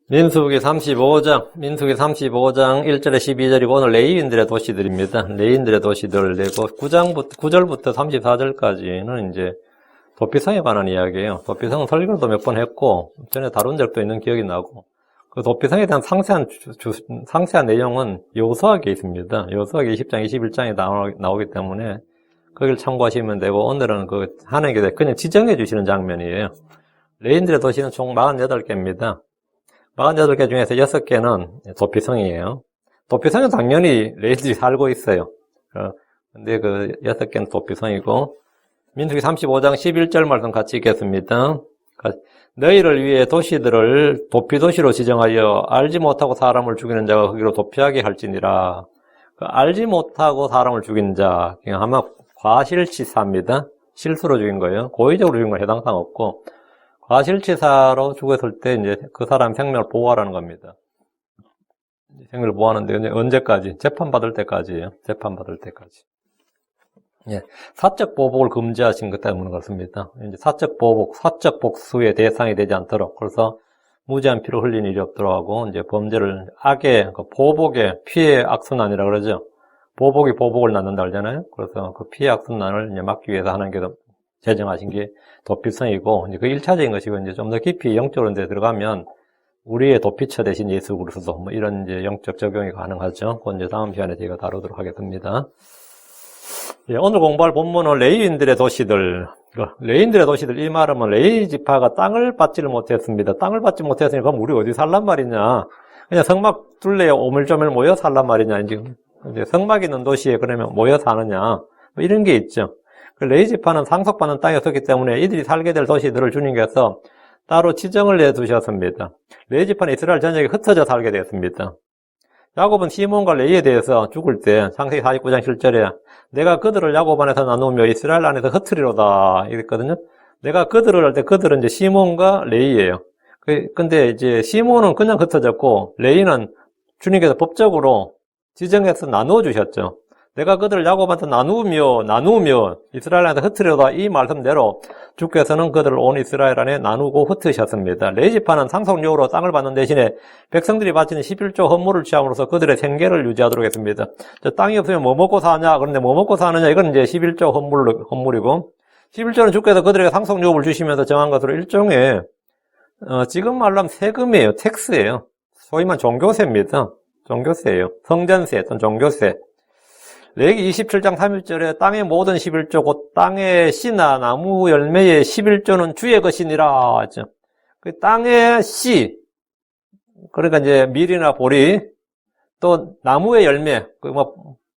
민수기 35장 1절에 12절이고 오늘 레위인들의 도시들입니다. 레위인들의 도시들을 내고 9절부터 34절까지는 이제 도피성에 관한 이야기예요. 도피성은 설교도 몇 번 했고 전에 다룬 적도 있는 기억이 나고 그 도피성에 대한 상세한 내용은 여호수아기에 있습니다. 여호수아기 20장, 21장에 나오기 때문에 거기를 참고하시면 되고 오늘은 그 하나님께서 그냥 지정해 주시는 장면이에요. 레위인들의 도시는 총 48개입니다. 48개 중에서 6개는 도피성이에요. 도피성은 당연히 레위인들이 살고 있어요. 근데 그 6개는 도피성이고, 민수기 35장 11절 말씀 같이 읽겠습니다. 너희를 위해 도시들을 도피도시로 지정하여 알지 못하고 사람을 죽이는 자가 거기로 도피하게 할지니라. 알지 못하고 사람을 죽인 자, 그냥 아마 과실치사입니다. 실수로 죽인 거예요. 고의적으로 죽인 건 해당사항 없고, 과실치사로 죽었을 때 이제 그 사람 생명을 보호하라는 겁니다. 생명을 보호하는데 언제까지? 재판받을 때까지예요. 재판받을 때까지. 예. 사적 보복을 금지하신 것 때문에 그렇습니다. 이제 사적 보복, 사적 복수의 대상이 되지 않도록 그래서 무지한 피로 흘린 일이 없도록 하고 이제 범죄를 악의 보복의 피해 악순환이라 그러죠. 보복이 보복을 낳는다 그러잖아요. 그래서 그 피해 악순환을 이제 막기 위해서 하나님께서 제정하신 게 도피성이고, 이제 그 1차적인 것이고, 이제 좀 더 깊이 영적으로 데 들어가면, 우리의 도피처 대신 예수 그리스도, 뭐 이런 이제 영적 적용이 가능하죠. 그건 이제 다음 시간에 저희가 다루도록 하겠습니다. 예, 오늘 공부할 본문은 레위인들의 도시들. 레위인들의 도시들, 이 말은 레위 지파가 땅을 받지를 못했습니다. 땅을 받지 못했으니, 그럼 우리 어디 살란 말이냐. 그냥 성막 둘레에 오물조물 모여 살란 말이냐. 이제 성막 있는 도시에 그러면 모여 사느냐. 뭐 이런 게 있죠. 레위 지파는 상속받는 땅이었기 때문에 이들이 살게 될 도시들을 주님께서 따로 지정을 내두셨습니다. 레위 지파는 이스라엘 전역에 흩어져 살게 되었습니다. 야곱은 시몬과 레위에 대해서 죽을 때 창세기 49장 7절에 내가 그들을 야곱 안에서 나누며 이스라엘 안에서 흩으리로다 이랬거든요. 내가 그들을 할 때 그들은 이제 시몬과 레위예요. 근데 이제 시몬은 그냥 흩어졌고 레위는 주님께서 법적으로 지정해서 나누어 주셨죠. 내가 그들을 야곱한테 나누며 이스라엘 안에 흩으려다 이 말씀대로 주께서는 그들을 온 이스라엘 안에 나누고 흩으셨습니다. 레위 지파는 상속료로 땅을 받는 대신에 백성들이 바치는 11조 헌물을 취함으로써 그들의 생계를 유지하도록 했습니다. 땅이 없으면 뭐 먹고 사냐? 그런데 뭐 먹고 사느냐? 이건 이제 11조 헌물이고 11조는 주께서 그들에게 상속료를 주시면서 정한 것으로 일종의 지금 말하면 세금이에요. 텍스예요. 소위 말하면 종교세입니다. 종교세예요. 성전세 또는 종교세. 레위기 27장 31절에 땅의 모든 11조 곧 땅의 씨나 나무 열매의 11조는 주의 것이니라 하죠. 그 땅의 씨, 그러니까 이제 밀이나 보리, 또 나무의 열매, 그 뭐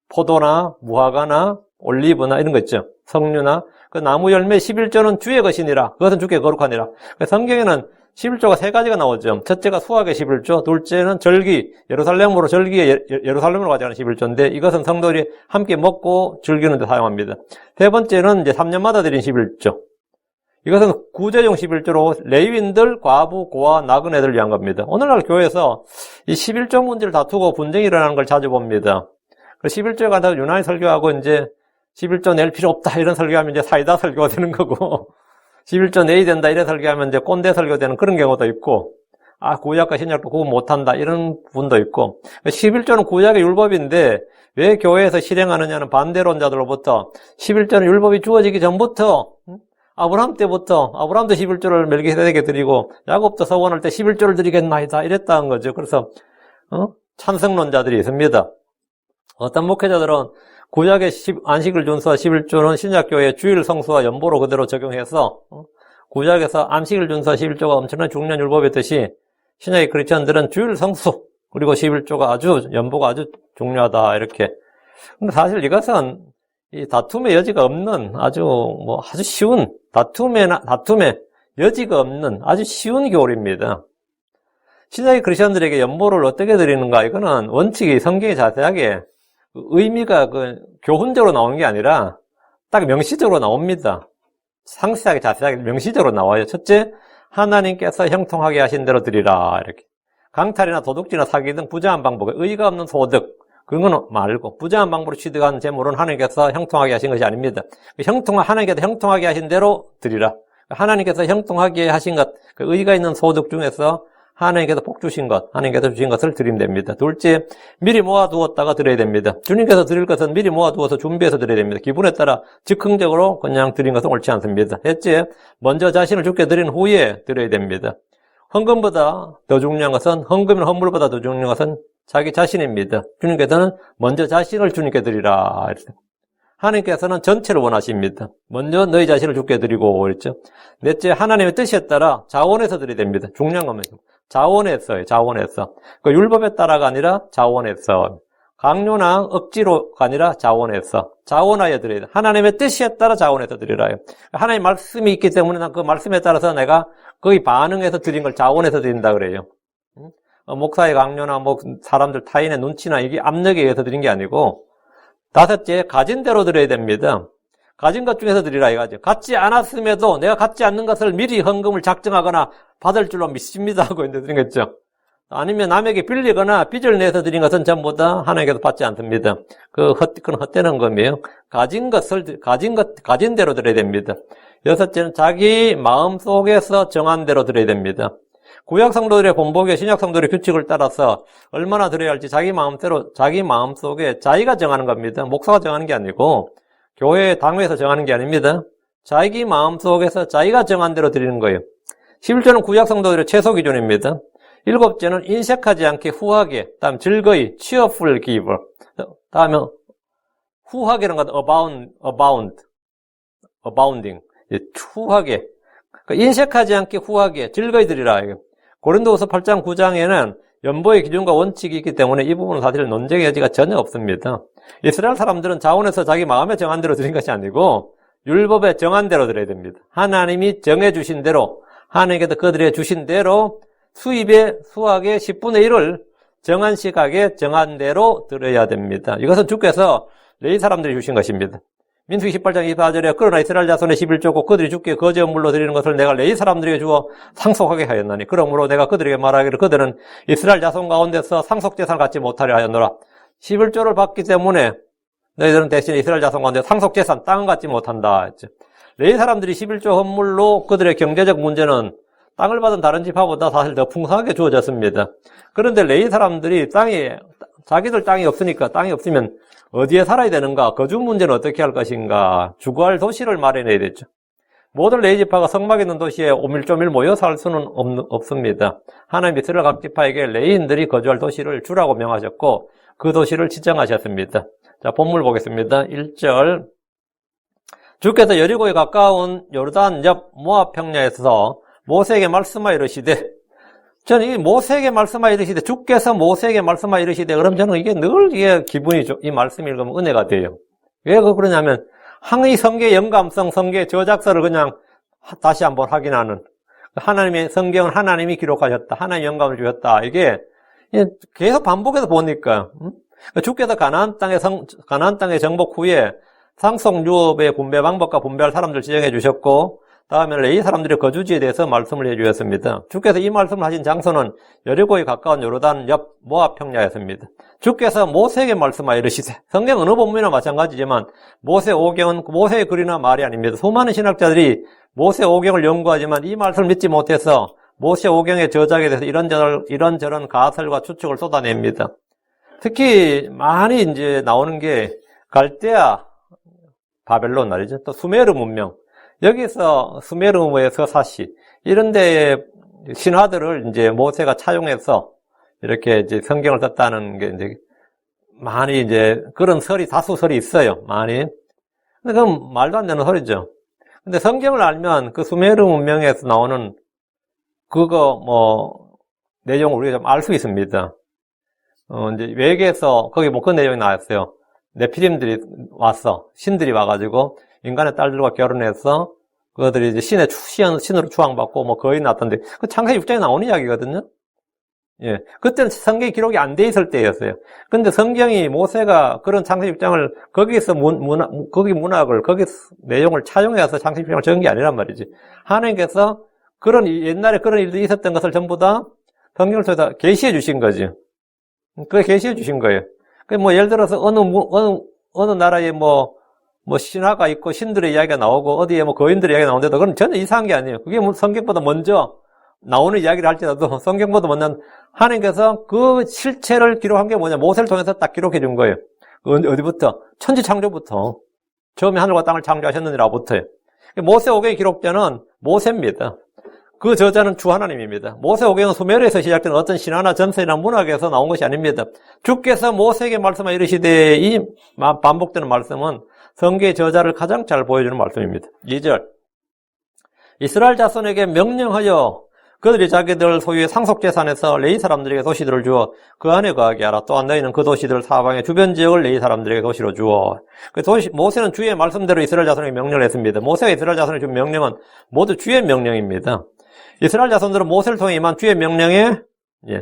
포도나 무화과나 올리브나 이런 거 있죠. 석류나 그 나무 열매 11조는 주의 것이니라. 그것은 주께 거룩하니라. 성경에는 11조가 세 가지가 나오죠. 첫째가 수학의 11조, 둘째는 절기, 예루살렘으로 가져가는 11조인데 이것은 성도들이 함께 먹고 즐기는 데 사용합니다. 세 번째는 이제 3년마다 드린 11조. 이것은 구제용 11조로 레위인들, 과부, 고아, 나그네들을 위한 겁니다. 오늘날 교회에서 이 11조 문제를 다투고 분쟁이 일어나는 걸 자주 봅니다. 그 11조에 관해서 유난히 설교하고 이제 11조 낼 필요 없다 이런 설교하면 이제 사이다 설교가 되는 거고 11조 내야 된다 이래 설교하면 이제 꼰대 설교되는 그런 경우도 있고 구약과 신약도 구분 못한다 이런 부분도 있고 11조는 구약의 율법인데 왜 교회에서 실행하느냐는 반대론자들로부터 11조는 율법이 주어지기 전부터 아브라함 때부터 아브라함도 11조를 멜기세덱에게 드리고 야곱도 서원할 때 11조를 드리겠나이다 이랬다는 거죠. 그래서 찬성론자들이 있습니다. 어떤 목회자들은 구약의 안식을 준수한 11조는 신약교회의 주일 성수와 연보로 그대로 적용해서 구약에서 안식을 준수한 11조가 엄청난 중요한 율법이었듯이 신약의 크리스천들은 주일 성수 그리고 11조가 연보가 아주 중요하다 이렇게. 근데 사실 이것은 이 다툼의 여지가 없는 아주 쉬운 다툼의 여지가 없는 아주 쉬운 교리입니다. 신약의 크리스천들에게 연보를 어떻게 드리는가 이거는 원칙이 성경에 자세하게 의미가 교훈적으로 나오는 게 아니라 딱 명시적으로 나옵니다. 상세하게 자세하게 명시적으로 나와요. 첫째, 하나님께서 형통하게 하신 대로 드리라 이렇게. 강탈이나 도둑질이나 사기 등 부정한 방법, 의의가 없는 소득 그건 말고 부정한 방법으로 취득한 재물은 하나님께서 형통하게 하신 것이 아닙니다. 하나님께서 형통하게 하신 대로 드리라. 하나님께서 형통하게 하신 것, 의의가 있는 소득 중에서 하나님께서 복 주신 것, 하나님께서 주신 것을 드리면 됩니다. 둘째, 미리 모아두었다가 드려야 됩니다. 주님께서 드릴 것은 미리 모아두어서 준비해서 드려야 됩니다. 기분에 따라 즉흥적으로 그냥 드린 것은 옳지 않습니다. 셋째, 먼저 자신을 주께 드린 후에 드려야 됩니다. 헌금보다 더 중요한 것은, 헌금이나 헌물보다 더 중요한 것은 자기 자신입니다. 주님께서는 먼저 자신을 주님께 드리라. 하나님께서는 전체를 원하십니다. 먼저 너희 자신을 주께 드리고 그랬죠. 넷째, 하나님의 뜻에 따라 자원해서 드려야 됩니다. 중요한 겁니다. 자원해서요. 자원해서. 그 율법에 따라가 아니라 자원해서. 강요나 억지로가 아니라 자원해서. 자원하여 드려야 돼. 하나님의 뜻에 따라 자원해서 드리라요. 하나님의 말씀이 있기 때문에 그 말씀에 따라서 내가 거의 반응해서 드린 걸 자원해서 드린다 그래요. 목사의 강요나 뭐 사람들 타인의 눈치나 이게 압력에 의해서 드린 게 아니고, 다섯째, 가진 대로 드려야 됩니다. 가진 것 중에서 드리라 이거죠. 갖지 않았음에도 내가 갖지 않는 것을 미리 헌금을 작정하거나 받을 줄로 믿습니다 하고 있는데 드린 거죠. 아니면 남에게 빌리거나 빚을 내서 드린 것은 전부 다 하나님께서 받지 않습니다. 그건 헛되는 겁니다. 가진 대로 드려야 됩니다. 여섯째는 자기 마음속에서 정한 대로 드려야 됩니다. 구약 성도들의 본보기에 신약 성도들의 규칙을 따라서 얼마나 드려야 할지 자기 마음속에 자기가 정하는 겁니다. 목사가 정하는 게 아니고 교회 당회에서 정하는 게 아닙니다. 자기 마음속에서 자기가 정한 대로 드리는 거예요. 11조는 구약 성도들의 최소 기준입니다. 일곱째는 인색하지 않게 후하게, 다음 즐거이, cheerful give. 다음에 후하게라는 건 abounding. 후하게. 인색하지 않게 후하게, 즐거이 드리라. 고린도후서 8장 9장에는 연보의 기준과 원칙이 있기 때문에 이 부분은 사실 논쟁의 여지가 전혀 없습니다. 이스라엘 사람들은 자원해서 자기 마음에 정한 대로 드린 것이 아니고 율법에 정한 대로 드려야 됩니다. 하나님이 정해주신 대로, 하나님께서 그들에게 주신 대로 수입의 수확의 10분의 1을 정한 시각에 정한 대로 드려야 됩니다. 이것은 주께서 레위 사람들이 주신 것입니다. 민수기 18장 24절에 그러나 이스라엘 자손의 11조고 그들이 주께 거저 물로 드리는 것을 내가 레위 사람들에게 주어 상속하게 하였나니 그러므로 내가 그들에게 말하기를 그들은 이스라엘 자손 가운데서 상속재산을 갖지 못하려 하였노라. 11조를 받기 때문에 너희들은 대신 이스라엘 자손 가운데 상속재산, 땅은 갖지 못한다 했죠. 레위 사람들이 11조 헌물로 그들의 경제적 문제는 땅을 받은 다른 지파보다 사실 더 풍성하게 주어졌습니다. 그런데 레위 사람들이 자기들 땅이 없으니까, 땅이 없으면 어디에 살아야 되는가, 거주 문제는 어떻게 할 것인가, 주거할 도시를 마련해야 되죠. 모든 레위 지파가 성막 있는 도시에 오밀조밀 모여 살 수는 없습니다. 하나님이 이스라엘 각 지파에게 레위인들이 거주할 도시를 주라고 명하셨고 그 도시를 지정하셨습니다. 자, 본문 보겠습니다. 1절. 주께서 여리고에 가까운 요르단 옆 모압 평야에서 모세에게 말씀하여 이르시되, 저는 이 모세에게 말씀하여 이르시되, 주께서 모세에게 말씀하여 이르시되, 그럼 저는 이게 늘 이게 기분이 이 말씀 읽으면 은혜가 돼요. 왜 그러냐면, 항의 성경의 영감성, 성경의 저작서를 그냥 다시 한번 확인하는, 하나님의 성경은 하나님이 기록하셨다, 하나님 영감을 주셨다, 이게 계속 반복해서 보니까, 주께서 가나안 땅의 정복 후에 상속 유업의 분배 방법과 분배할 사람들 지정해 주셨고, 다음에 레위 사람들의 거주지에 대해서 말씀을 해주셨습니다. 주께서 이 말씀을 하신 장소는 여리고에 가까운 요르단 옆 모압 평야였습니다. 주께서 모세에게 말씀하여 이르시되, 성경 어느 본문이나 마찬가지지만 모세 오경은 모세의 글이나 말이 아닙니다. 수많은 신학자들이 모세 오경을 연구하지만 이 말씀을 믿지 못해서 모세 오경의 저작에 대해서 이런저런 가설과 추측을 쏟아냅니다. 특히 많이 이제 나오는 게 갈대아 바벨론 말이죠. 또 수메르 문명. 여기서 수메르의 서사시 이런 데의 신화들을 이제 모세가 차용해서 이렇게 이제 성경을 썼다는 게 이제 많이 이제 그런 다수 설이 있어요. 많이. 근데 그건 말도 안 되는 소리죠. 근데 성경을 알면 그 수메르 문명에서 나오는 내용을 우리가 좀 알 수 있습니다. 이제 외계에서 거기 그 내용이 나왔어요. 네피림들이 신들이 와가지고 인간의 딸들과 결혼해서 그들이 이제 신으로 추앙받고 거의 났던데, 그 창세기 6장에 나오는 이야기거든요. 예. 그때는 성경이 기록이 안 돼 있을 때였어요. 근데 성경이 모세가 그런 창세기 6장을 거기서 거기 문학을, 거기 내용을 차용해서 창세기 6장을 적은 게 아니란 말이지. 하나님께서 옛날에 그런 일들이 있었던 것을 전부 다 성경을 통해서 계시해 주신 거지. 그게 계시해 주신 거예요. 예를 들어서 어느 나라에 신화가 있고 신들의 이야기가 나오고 어디에 거인들의 이야기가 나오는데도 그건 전혀 이상한 게 아니에요. 그게 성경보다 먼저 나오는 이야기를 할지라도 성경보다 못난 하나님께서 그 실체를 기록한 게 뭐냐? 모세를 통해서 딱 기록해 준 거예요. 어디부터? 천지 창조부터. 처음에 하늘과 땅을 창조하셨느니라부터요. 모세오경에 기록되는 모세입니다. 그 저자는 주 하나님입니다. 모세오경은 수메르에서 시작된 어떤 신화나 전설이나 문학에서 나온 것이 아닙니다. 주께서 모세에게 말씀하여 이르시되, 이 반복되는 말씀은 성경의 저자를 가장 잘 보여주는 말씀입니다. 2절. 이스라엘 자손에게 명령하여 그들이 자기들 소유의 상속재산에서 레위 사람들에게 도시들을 주어 그 안에 거하게 하라. 또한 너희는 그 도시들 사방의 주변 지역을 레위 사람들에게 도시로 주어. 모세는 주의 말씀대로 이스라엘 자손에게 명령을 했습니다. 모세가 이스라엘 자손에게 준 명령은 모두 주의 명령입니다. 이스라엘 자손들은 모세를 통해 임한 주의 명령에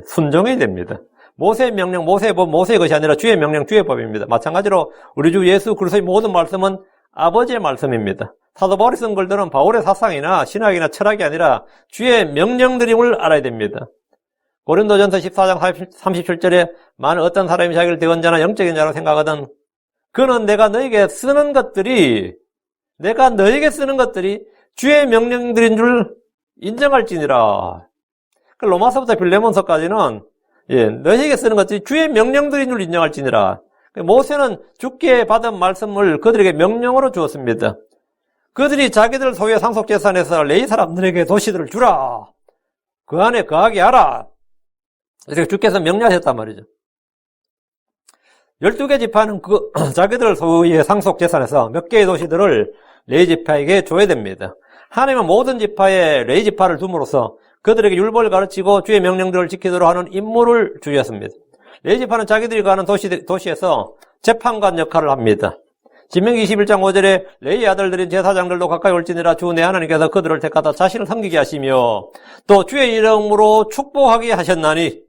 순종해야 됩니다. 모세의 명령, 모세의 법, 모세의 것이 아니라 주의 명령, 주의 법입니다. 마찬가지로 우리 주 예수 그리스도의 모든 말씀은 아버지의 말씀입니다. 사도 바울이 쓴 글들은 바울의 사상이나 신학이나 철학이 아니라 주의 명령들임을 알아야 됩니다. 고린도전서 14장 37절에 만일 어떤 사람이 자기를 대언자나 영적인 자라고 생각하든 그는 내가 너에게 쓰는 것들이 주의 명령들인 줄 인정할지니라. 로마서부터 빌레몬서까지는 너에게 쓰는 것들이 주의 명령들인 줄 인정할지니라. 모세는 주께 받은 말씀을 그들에게 명령으로 주었습니다. 그들이 자기들 소유의 상속재산에서 레위 사람들에게 도시들을 주라. 그 안에 거하게 하라. 이렇게 주께서 명령하셨단 말이죠. 12개 지파는 자기들 소유의 상속재산에서 몇 개의 도시들을 레위 지파에게 줘야 됩니다. 하나님은 모든 지파에 레위 지파를 둠으로써 그들에게 율법을 가르치고 주의 명령들을 지키도록 하는 임무를 주셨습니다. 레위 지파는 자기들이 가는 도시에서 재판관 역할을 합니다. 신명기 21장 5절에 레위 아들들인 제사장들도 가까이 올지니라 주 내 하나님께서 그들을 택하다 자신을 섬기게 하시며 또 주의 이름으로 축복하게 하셨나니,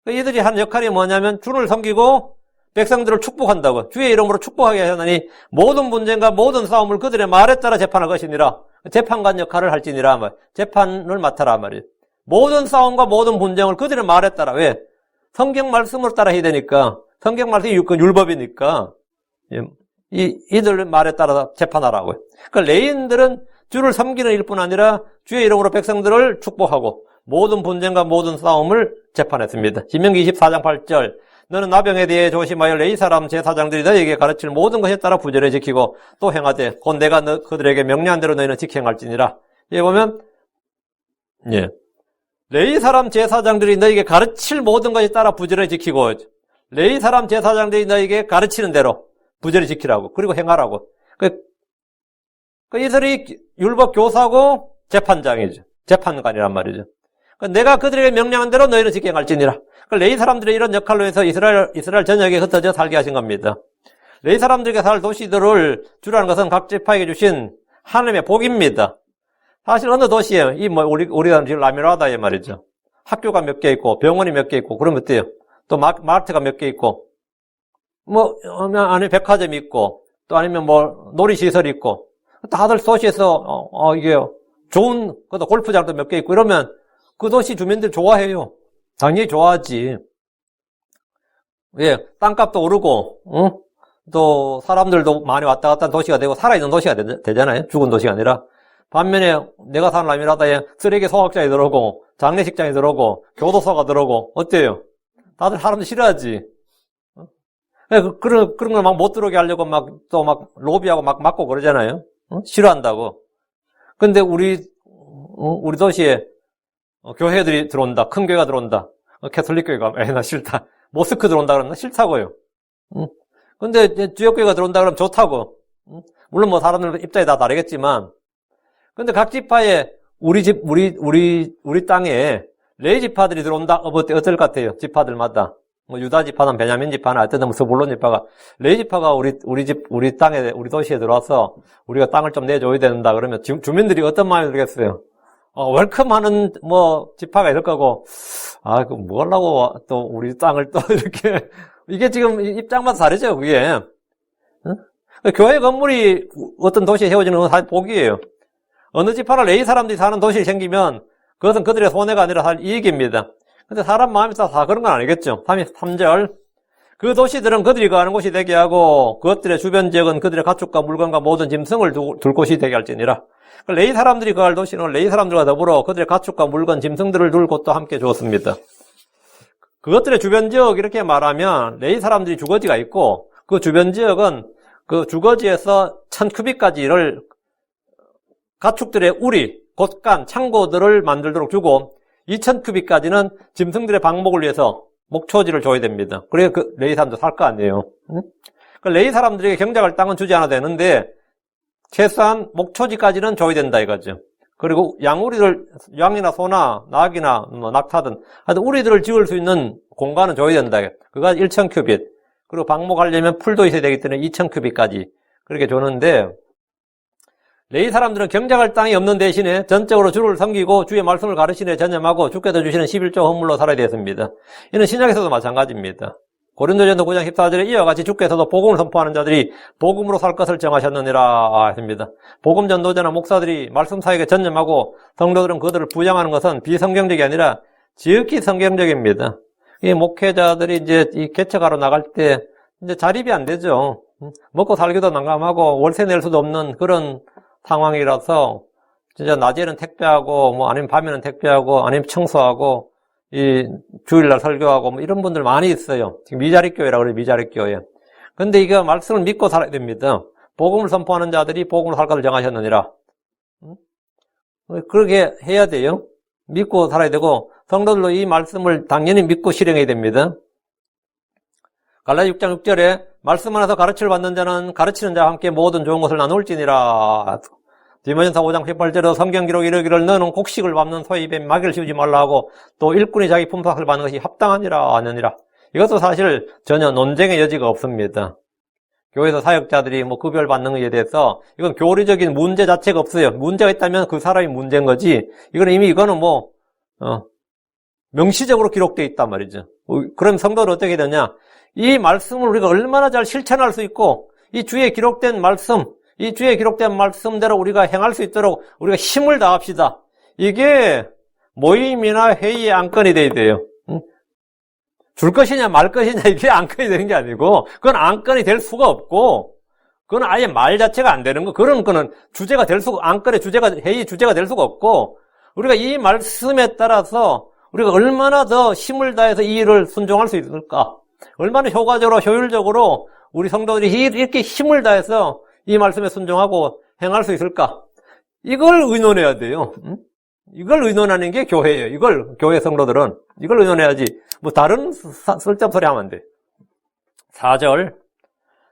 이들이 한 역할이 뭐냐면 주를 섬기고 백성들을 축복한다고. 주의 이름으로 축복하게 하셨나니 모든 분쟁과 모든 싸움을 그들의 말에 따라 재판할 것이니라. 재판관 역할을 할지니라. 재판을 맡아라 말이에요. 모든 싸움과 모든 분쟁을 그들의 말에 따라. 왜? 성경 말씀을 따라 해야 되니까. 성경 말씀이 율법이니까 이들 말에 따라 재판하라고요. 그러니까 레위인들은 주를 섬기는 일뿐 아니라 주의 이름으로 백성들을 축복하고 모든 분쟁과 모든 싸움을 재판했습니다. 신명기 24장 8절 너는 나병에 대해 조심하여 레위 사람 제사장들이 너희에게 가르칠 모든 것에 따라 부지런히 지키고 또 행하되 곧 내가 그들에게 명령한 대로 너희는 지켜행할지니라. 여기 보면 레위 사람 제사장들이 너희에게 가르칠 모든 것에 따라 부지런히 지키고, 레위 사람 제사장들이 너희에게 가르치는 대로 부지런히 지키라고, 그리고 행하라고. 이들이 율법 교사고 재판장이죠. 재판관이란 말이죠. 내가 그들에게 명령한 대로 너희는 지켜행할지니라. 레위 사람들의 이런 역할로 해서 이스라엘 전역에 흩어져 살게 하신 겁니다. 레위 사람들에게 살 도시들을 주라는 것은 각 지파에게 주신 하나님의 복입니다. 사실 어느 도시에 우리가 지금 라미라다에 말이죠. 학교가 몇 개 있고 병원이 몇 개 있고 그러면 어때요? 또 마트가 몇 개 있고 안에 백화점이 있고 또 아니면 놀이시설이 있고 다들 도시에서 이게 좋은 골프장도 몇 개 있고 이러면 그 도시 주민들 좋아해요. 당연히 좋아하지. 예, 땅값도 오르고 또 사람들도 많이 왔다 갔다 하는 도시가 되고 살아있는 도시가 되잖아요. 죽은 도시가 아니라. 반면에 내가 사는 라미라다에 쓰레기 소각장이 들어오고 장례식장이 들어오고 교도소가 들어오고 어때요? 다들 사람들 싫어하지. 그런 걸 막 못 들어오게 하려고 또 로비하고 막고 그러잖아요. 싫어한다고. 근데 우리 도시에 교회들이 들어온다. 큰 교회가 들어온다. 캐톨릭 교회가 나 싫다. 모스크 들어온다 그러면 싫다고요. 근데 지역교회가 들어온다 그러면 좋다고. 물론 사람들 입장이 다 다르겠지만, 근데 각 지파에 우리 땅에 레위 지파들이 들어온다. 어떨 것 같아요? 지파들마다. 유다 지파나 베냐민 지파나 어떤 스불론 지파가 레위 지파가 우리 땅에 우리 도시에 들어와서 우리가 땅을 좀 내줘야 된다 그러면 주민들이 어떤 마음이 들겠어요? 웰컴하는 지파가 있을 거고, 그 뭐 하려고 또 우리 땅을 또 이렇게, 이게 지금 입장마다 다르죠, 그게. 응? 교회 건물이 어떤 도시에 세워지는 건 사실 복이에요. 어느 지파나 레위 사람들이 사는 도시에 생기면 그것은 그들의 손해가 아니라 사실 이익입니다. 근데 사람 마음이 다 그런 건 아니겠죠. 3절. 그 도시들은 그들이 거하는 곳이 되게 하고 그것들의 주변 지역은 그들의 가축과 물건과 모든 짐승을 둘 곳이 되게 할지니라. 레이 사람들이 거할 도시는 레이 사람들과 더불어 그들의 가축과 물건, 짐승들을 둘 곳도 함께 주었습니다. 그것들의 주변 지역 이렇게 말하면 레이 사람들이 주거지가 있고 그 주변 지역은 그 주거지에서 1000큐빅까지를 가축들의 우리, 곳간, 창고들을 만들도록 주고 2000큐빅까지는 짐승들의 방목을 위해서 목초지를 줘야 됩니다. 그래야 그 레이 사람도 살 거 아니에요. 그 레이 사람들에게 경작할 땅은 주지 않아도 되는데 최소한 목초지까지는 줘야 된다 이거죠. 그리고 양우리들, 양이나 소나 낙이나 뭐 낙타든 하여튼 우리들을 지을 수 있는 공간은 줘야 된다. 그가 1000큐빗. 그리고 방목하려면 풀도 있어야 되기 때문에 2000큐빗까지 그렇게 주는데 레이 사람들은 경작할 땅이 없는 대신에 전적으로 주를 섬기고 주의 말씀을 가르치는 데 전념하고 주께서 주시는 11조 헌물로 살아야 되었습니다. 이는 신약에서도 마찬가지입니다. 고린도전서 9장 14절에 이와 같이 주께서도 복음을 선포하는 자들이 복음으로 살 것을 정하셨느니라 했습니다. 복음 전도자나 목사들이 말씀 사역에 전념하고 성도들은 그들을 부양하는 것은 비성경적이 아니라 지극히 성경적입니다. 이 목회자들이 이제 이 개척하러 나갈 때 이제 자립이 안 되죠. 먹고 살기도 난감하고 월세 낼 수도 없는 그런 상황이라서 진짜 낮에는 택배하고 뭐 아니면 밤에는 택배하고 아니면 청소하고 이 주일날 설교하고 뭐 이런 분들 많이 있어요. 지금 미자립 교회라고 그래요. 미자립 교회. 근데 이거 말씀을 믿고 살아야 됩니다. 복음을 선포하는 자들이 복음을 살 것을 정하셨느니라. 그렇게 해야 돼요. 믿고 살아야 되고 성도들로 이 말씀을 당연히 믿고 실행해야 됩니다. 갈라디아 6장 6절에 말씀 안에서 가르침을 받는 자는 가르치는 자와 함께 모든 좋은 것을 나눌지니라. 디모데전서 5장 18절에도 성경 기록이 이르기를 너는 곡식을 밟는 소의 입에 마귀를 씌우지 말라 하고 또 일꾼이 자기 품삯을 받는 것이 합당하니라 하느니라. 이것도 사실 전혀 논쟁의 여지가 없습니다. 교회에서 사역자들이 뭐 급여를 받는 것에 대해서 이건 교리적인 문제 자체가 없어요. 문제가 있다면 그 사람이 문제인 거지. 이거는 뭐 명시적으로 기록되어 있단 말이죠. 그럼 성도는 어떻게 되냐? 이 말씀을 우리가 얼마나 잘 실천할 수 있고 이 주에 기록된 말씀, 이 주에 기록된 말씀대로 우리가 행할 수 있도록 우리가 힘을 다합시다. 이게 모임이나 회의의 안건이 돼야 돼요. 줄 것이냐 말 것이냐 이게 안건이 되는 게 아니고 그건 안건이 될 수가 없고 그건 아예 말 자체가 안 되는 거. 그런 거는 주제가 될 수가 안건의 주제가 회의 주제가 될 수가 없고 우리가 이 말씀에 따라서 우리가 얼마나 더 힘을 다해서 이 일을 순종할 수 있을까? 얼마나 효과적으로 효율적으로 우리 성도들이 이렇게 힘을 다해서 이 말씀에 순종하고 행할 수 있을까? 이걸 의논해야 돼요. 이걸 의논하는 게 교회예요. 이걸 교회 성도들은 이걸 의논해야지. 뭐 다른 쓸데없는 소리 하면 안 돼. 4절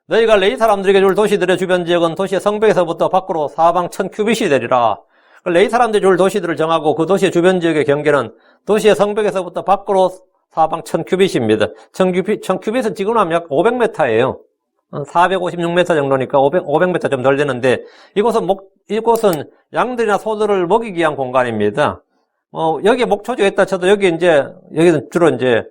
너희가 레위 사람들에게 줄 도시들의 주변 지역은 도시의 성벽에서부터 밖으로 사방 1000큐빗이 되리라. 레위 사람들이 줄 도시들을 정하고 그 도시의 주변 지역의 경계는 도시의 성벽에서부터 밖으로 사방 1000큐빗입니다. 1000큐빗은 지금 하면 약 500m예요. 456m 정도니까 500m 좀 덜 되는데 이곳은 양들이나 소들을 먹이기 위한 공간입니다. 여기에 목초지가 있다 쳐도 여기는 주로 이제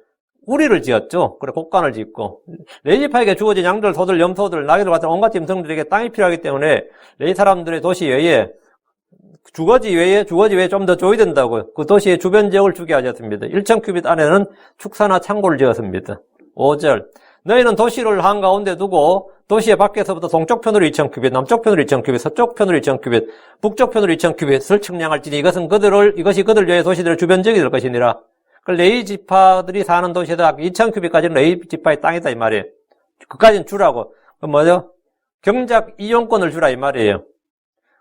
우리를 지었죠. 그래 곳간을 짓고 레위파에게 주어진 양들, 소들, 염소들, 나귀들 같은 온갖 짐승들에게 땅이 필요하기 때문에 레위 사람들의 도시 외에 주거지 외에 좀 더 줘야 된다고요. 그 도시의 주변 지역을 주게 하셨습니다. 1000큐빗 안에는 축사나 창고를 지었습니다. 5절 너희는 도시를 한가운데 두고 도시의 밖에서부터 동쪽편으로 2000큐빗, 남쪽편으로 2000큐빗, 서쪽편으로 2000큐빗, 북쪽편으로 2000큐빗을 측량할지니 이것이 그들 외의 도시들의 주변 지역이 될 것이니라. 레위 지파들이 사는 도시에다 2000큐빗까지는 레위 지파의 땅이다 이 말이에요. 그까지는 주라고. 그럼 뭐죠? 경작 이용권을 주라 이 말이에요.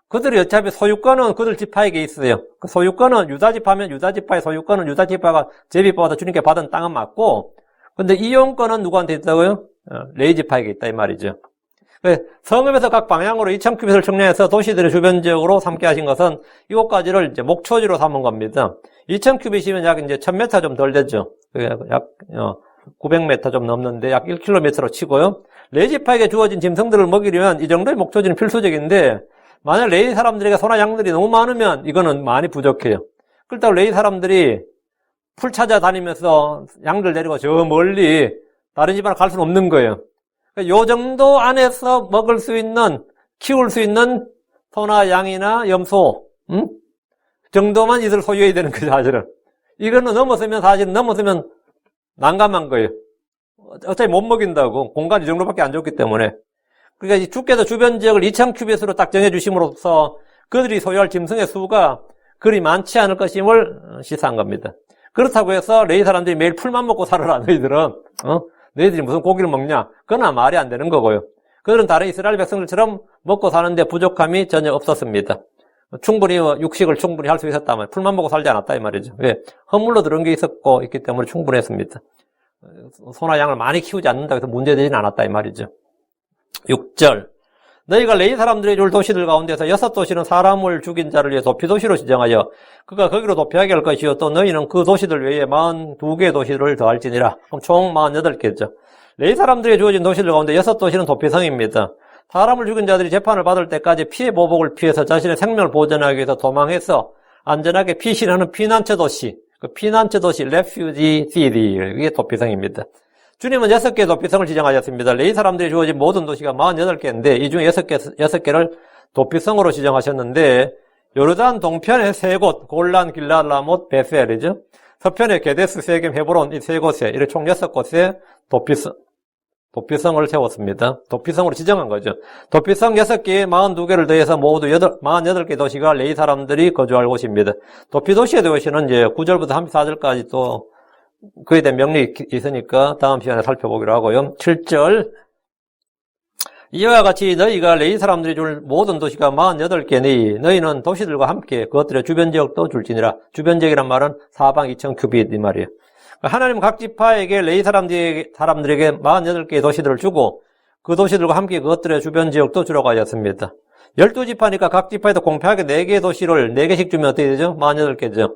그들이 어차피 소유권은 그들 지파에게 있어요. 그 소유권은 유다 지파면 유다 지파의 소유권은 유다 지파가 제비받아 주님께 받은 땅은 맞고, 근데 이용권은 누구한테 있다고요? 레위 지파에게 있다 이 말이죠. 성읍에서 각 방향으로 2000큐빗을 측량해서 도시들의 주변 지역으로 삼게 하신 것은 이곳까지를 이제 목초지로 삼은 겁니다. 2000큐빗이면 약 이제 1000m 좀 덜 되죠. 약 900m 좀 넘는데 약 1km로 치고요. 레위 지파에게 주어진 짐승들을 먹이려면 이 정도의 목초지는 필수적인데 만약 레위 사람들에게 소나 양들이 너무 많으면 이거는 많이 부족해요. 그렇다고 레위 사람들이 풀 찾아다니면서 양들 데리고 저 멀리 다른 집안을 갈 수는 없는 거예요. 요 정도 안에서 먹을 수 있는, 키울 수 있는 소나 양이나 염소, 정도만 이들 소유해야 되는 거죠, 사실은. 이거는 넘었으면 난감한 거예요. 어차피 못 먹인다고. 공간이 이 정도밖에 안 줬기 때문에. 그러니까 주께서 주변 지역을 2000큐빗으로 딱 정해주심으로써 그들이 소유할 짐승의 수가 그리 많지 않을 것임을 시사한 겁니다. 그렇다고 해서 레위 사람들이 매일 풀만 먹고 살아라, 너희들은. 너희들이 무슨 고기를 먹냐? 그건 말이 안 되는 거고요. 그들은 다른 이스라엘 백성들처럼 먹고 사는데 부족함이 전혀 없었습니다. 충분히 육식을 충분히 할 수 있었단 말이에요. 풀만 먹고 살지 않았다 이 말이죠. 왜? 허물로 들은 게 있기 때문에 충분했습니다. 소나 양을 많이 키우지 않는다고 해서 문제되지는 않았다 이 말이죠. 6절. 너희가 레위 사람들이 줄 도시들 가운데서 6도시는 사람을 죽인 자를 위해 도피도시로 지정하여 그가 거기로 도피하게 할 것이요 또 너희는 그 도시들 외에 42개의 도시를 더할지니라. 그럼 총 48개죠. 레위 사람들이 주어진 도시들 가운데 6도시는 도피성입니다. 사람을 죽인 자들이 재판을 받을 때까지 피해 보복을 피해서 자신의 생명을 보존하기 위해서 도망해서 안전하게 피신하는 피난처 도시, 그 피난처 도시, refugee city, 이게 도피성입니다. 주님은 6개의 도피성을 지정하셨습니다. 레위 사람들이 주어진 모든 도시가 48개인데 이 중에 6개를 도피성으로 지정하셨는데 요르단 동편의 3곳, 골란, 길앗, 라못, 베셀이죠. 서편의 게데스, 세겜, 헤브론 이 3곳에 이렇게 총 6곳에 도피성을 세웠습니다. 도피성으로 지정한 거죠. 도피성 6개에 42개를 더해서 모두 48개 도시가 레위 사람들이 거주할 곳입니다. 도피도시의 도시는 이제 9절부터 34절까지 또 그에 대한 명령이 있으니까 다음 시간에 살펴보기로 하고요. 7절. 이와 같이 너희가 레위 사람들이 줄 모든 도시가 48개니 너희는 도시들과 함께 그것들의 주변 지역도 줄지니라. 주변 지역이란 말은 사방 2000 큐빗 이 말이에요. 하나님은 각 지파에게 레위 사람들에게 48개의 도시들을 주고 그 도시들과 함께 그것들의 주변 지역도 주라고 하셨습니다. 12지파니까 각 지파에도 공평하게 4개의 도시를 4개씩 주면 어떻게 되죠? 48개죠.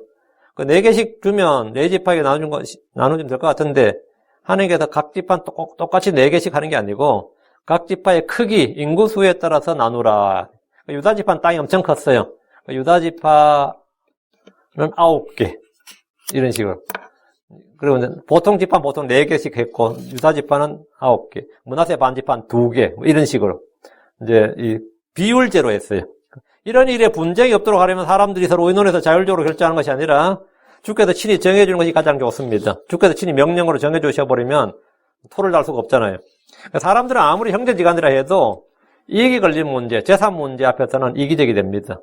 그 4개씩 주면 4지파에게 나누면 될 것 같은데 하나님께서 각 지파 똑같이 4개씩 하는 게 아니고 각 지파의 크기, 인구수에 따라서 나누라. 유다 지파는 땅이 엄청 컸어요. 유다 지파는 9개 이런 식으로. 그리고 보통 지파는 보통 4개씩 했고 유다 지파는 9개, 므낫세 반 지파는 2개 이런 식으로 이제 이 비율제로 했어요. 이런 일에 분쟁이 없도록 하려면 사람들이 서로 의논해서 자율적으로 결정하는 것이 아니라 주께서 친히 정해주는 것이 가장 좋습니다. 주께서 친히 명령으로 정해주셔버리면 토를 달 수가 없잖아요. 사람들은 아무리 형제지간이라 해도 이익이 걸린 문제, 재산 문제 앞에서는 이기적이 됩니다.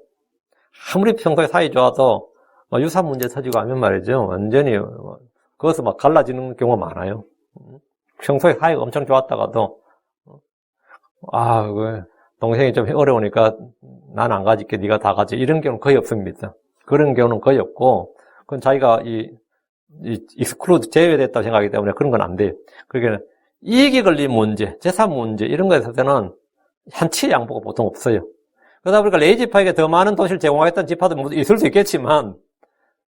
아무리 평소에 사이 좋아도 유산 문제 터지고 하면 말이죠. 완전히 그것을 막 갈라지는 경우가 많아요. 평소에 사이가 엄청 좋았다가도 동생이 좀 어려우니까 난 안 가질게, 네가 다 가져. 이런 경우는 거의 없습니다. 그런 경우는 거의 없고 그건 자기가 익스클루드 제외됐다고 생각하기 때문에 그런 건 안 돼요. 그러니까 이익이 걸린 문제, 재산 문제 이런 거에 있어서는 한치의 양보가 보통 없어요. 그러다 보니까 레위 지파에게 더 많은 도시를 제공하겠다는 지파도 있을 수 있겠지만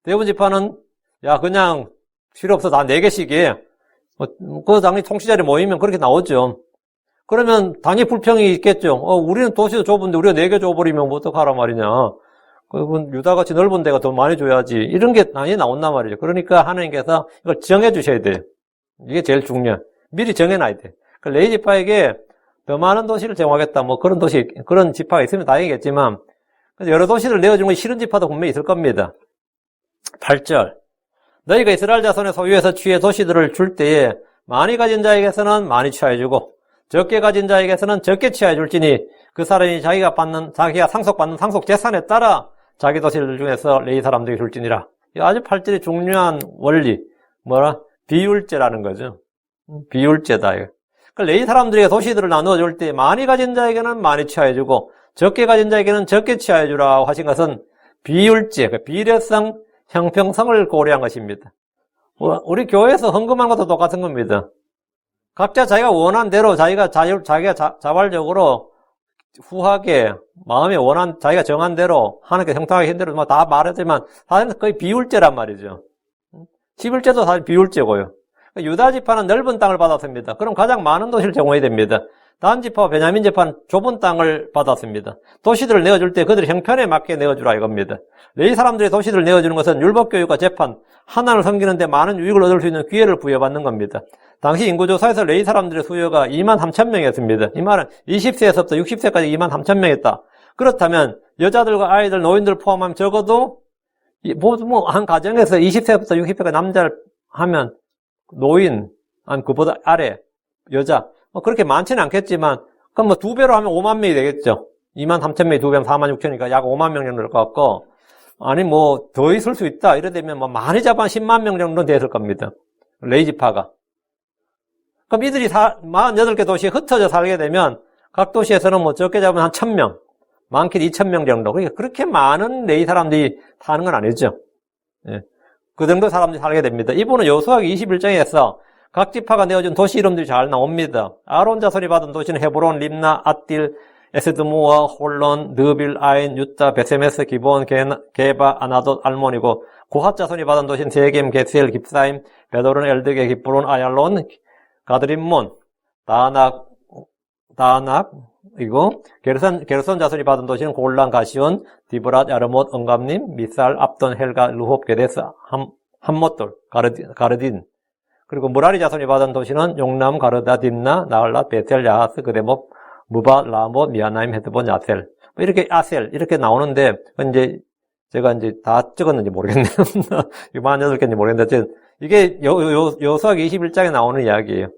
대부분 지파는 그냥 필요 없어 다 4개씩이 그 당연히 통치자리 모이면 그렇게 나오죠. 그러면 당연히 불평이 있겠죠. 우리는 도시도 좁은데 우리가 4개 줘버리면 뭐 어떡하란 말이냐. 그건 유다같이 넓은 데가 더 많이 줘야지. 이런 게 당연히 나온단 말이죠. 그러니까 하나님께서 이걸 정해주셔야 돼요. 이게 제일 중요해. 미리 정해놔야 돼. 레위 지파에게 더 많은 도시를 제공하겠다. 그런 지파가 있으면 다행이겠지만, 여러 도시를 내어주는 건 싫은 지파도 분명히 있을 겁니다. 8절. 너희가 이스라엘 자손의 소유에서 취해 도시들을 줄 때에 많이 가진 자에게서는 많이 취하여주고, 적게 가진 자에게서는 적게 취하여줄지니 그 사람이 자기가 상속받는 상속 재산에 따라 자기 도시들 중에서 레위 사람들에게 줄지니라. 이 아주 8절의 중요한 원리. 비율제라는 거죠. 비율제다. 그러니까 레위 사람들에게 도시들을 나누어 줄 때 많이 가진 자에게는 많이 취하여주고 적게 가진 자에게는 적게 취하여주라고 하신 것은 비율제, 비례성, 형평성을 고려한 것입니다. 우리 교회에서 헌금한 것도 똑같은 겁니다. 각자 자기가 원한 대로 자기가 자발적으로 후하게 마음에 자기가 정한 대로 하나님께 형통하게 한 대로 다 말했지만 사실은 거의 비율제란 말이죠. 11제도 사실 비율제고요. 유다 지파는 넓은 땅을 받았습니다. 그럼 가장 많은 도시를 제공해야 됩니다. 단 지파와 베냐민 지파는 좁은 땅을 받았습니다. 도시들을 내어줄 때 그들의 형편에 맞게 내어주라 이겁니다. 레위 사람들의 도시들을 내어주는 것은 율법교육과 재판, 하나님을 섬기는 데 많은 유익을 얻을 수 있는 기회를 부여받는 겁니다. 당시 인구조사에서 레위 사람들의 수요가 23,000명이었습니다. 이 말은 20세에서부터 60세까지 23,000명이었다. 그렇다면 여자들과 아이들, 노인들 포함하면 적어도 한 가정에서 20세부터 60세까지 남자를 하면 노인, 아니 그보다 아래 여자 그렇게 많지는 않겠지만 그럼 2배로 하면 5만 명이 되겠죠. 23,000명이 2배면 46,000이니까 약 5만 명 정도 될 것 같고, 아니, 뭐, 더 있을 수 있다. 이래 되면 뭐, 많이 잡아 10만 명 정도 됐을 겁니다. 레이지파가. 그럼 이들이 48개 도시에 흩어져 살게 되면, 각 도시에서는 뭐, 적게 잡으면 한 1,000명, 많게는 2,000명 정도. 그러니까 그렇게 많은 레이 사람들이 사는 건 아니죠. 예. 그 정도 사람들이 살게 됩니다. 이분은 여호수아기 21장에서 각 지파가 내어준 도시 이름들이 잘 나옵니다. 아론 자손이 받은 도시는 헤브론, 림나, 앗딜, 에스드모아, 홀론, 느빌, 아인, 유타, 베세메스, 기본, 게바, 아나돗, 알몬이고, 고핫 자손이 받은 도시는 세겜, 게스엘, 깁사임, 베도른, 엘드게, 기브론, 아얄론, 가드림몬, 다낙이고, 게르손 자손이 받은 도시는 골란, 가시온, 디브랏, 야르못, 언감님, 미살, 압돈, 헬가, 루홉, 게데스, 함못돌, 가르딘. 그리고 무라리 자손이 받은 도시는 용남, 가르다, 딥나, 나알라, 베텔, 야하스, 그데목, 무바, 라못, 미아나임, 헤드본, 야셀. 이렇게 아셀, 이렇게 나오는데, 제가 다 찍었는지 모르겠네요. 48개인지 모르겠는데, 이게 여호수아기 21장에 나오는 이야기예요.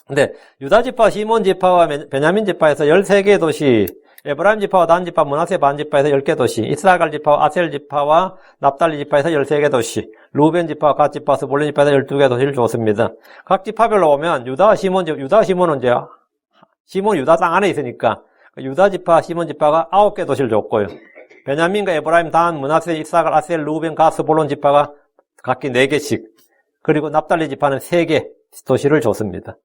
근데 유다 지파, 시몬 지파와 베냐민 지파에서 13개 도시, 에브라임 지파와 단 지파, 므낫세 반 지파에서 10개 도시, 이스라엘 지파와 아셀 지파와 납달리 지파에서 13개 도시, 루벤 지파와 갓 지파, 스불론 지파에서 12개 도시를 줬습니다. 각 지파별로 보면 유다, 시몬은 이제 시몬 유다 땅 안에 있으니까 유다 지파, 시몬 지파가 9개 도시를 줬고요. 베냐민과 에브라임, 단, 므낫세, 이스라엘, 아셀, 루벤, 갓, 스불론 지파가 각기 4개씩, 그리고 납달리 지파는 3개 도시를 줬습니다.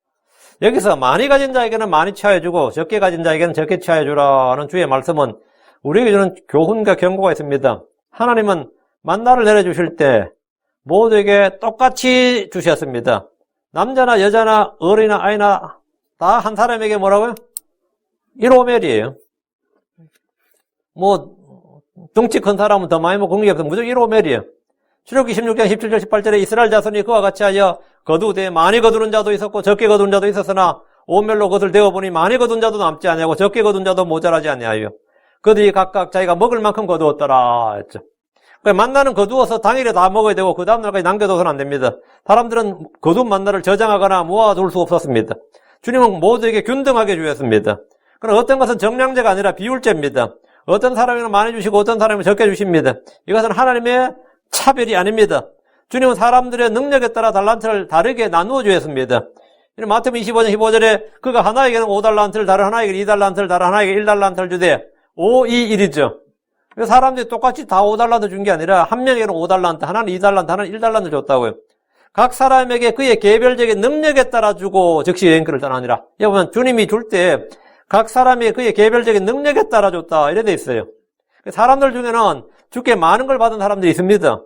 여기서 많이 가진 자에게는 많이 취하여주고 적게 가진 자에게는 적게 취하여주라는 주의 말씀은 우리에게 주는 교훈과 경고가 있습니다. 하나님은 만나를 내려주실 때 모두에게 똑같이 주셨습니다. 남자나 여자나 어린이나 아이나 다 한 사람에게 뭐라고요? 1호멜이에요. 뭐 덩치 큰 사람은 더 많이 먹고 그게 없으면 무조건 1호멜이에요. 출애굽기 16장 17절 18절에 이스라엘 자손이 그와 같이 하여 거두되 많이 거두는 자도 있었고 적게 거두는 자도 있었으나 오멜로 그것을 데워보니 많이 거둔 자도 남지 아니하고 적게 거둔 자도 모자라지 아니하여 그들이 각각 자기가 먹을 만큼 거두었더라 했죠. 그러니까 만나는 거두어서 당일에 다 먹어야 되고 그 다음날까지 남겨둬서는 안 됩니다. 사람들은 거둔 만나를 저장하거나 모아둘 수 없었습니다. 주님은 모두에게 균등하게 주셨습니다. 그러나 어떤 것은 정량제가 아니라 비율제입니다. 어떤 사람에게는 많이 주시고 어떤 사람에게는 적게 주십니다. 이것은 하나님의 차별이 아닙니다. 주님은 사람들의 능력에 따라 달란트를 다르게 나누어 주었습니다. 마태복음 25장 15절에 그가 하나에게는 5달란트를 다른 하나에게 2달란트를 다른 하나에게 1달란트를 주되 5, 2, 1이죠. 사람들이 똑같이 다 5달란트 준 게 아니라 한 명에게는 5달란트, 하나는 2달란트, 하나는 1달란트 줬다고요. 각 사람에게 그의 개별적인 능력에 따라 주고 즉시 여행길을 떠나니라. 여기 보면 주님이 줄 때 각 사람이 그의 개별적인 능력에 따라 줬다 이래 돼 있어요. 사람들 중에는 주께 많은 걸 받은 사람들이 있습니다.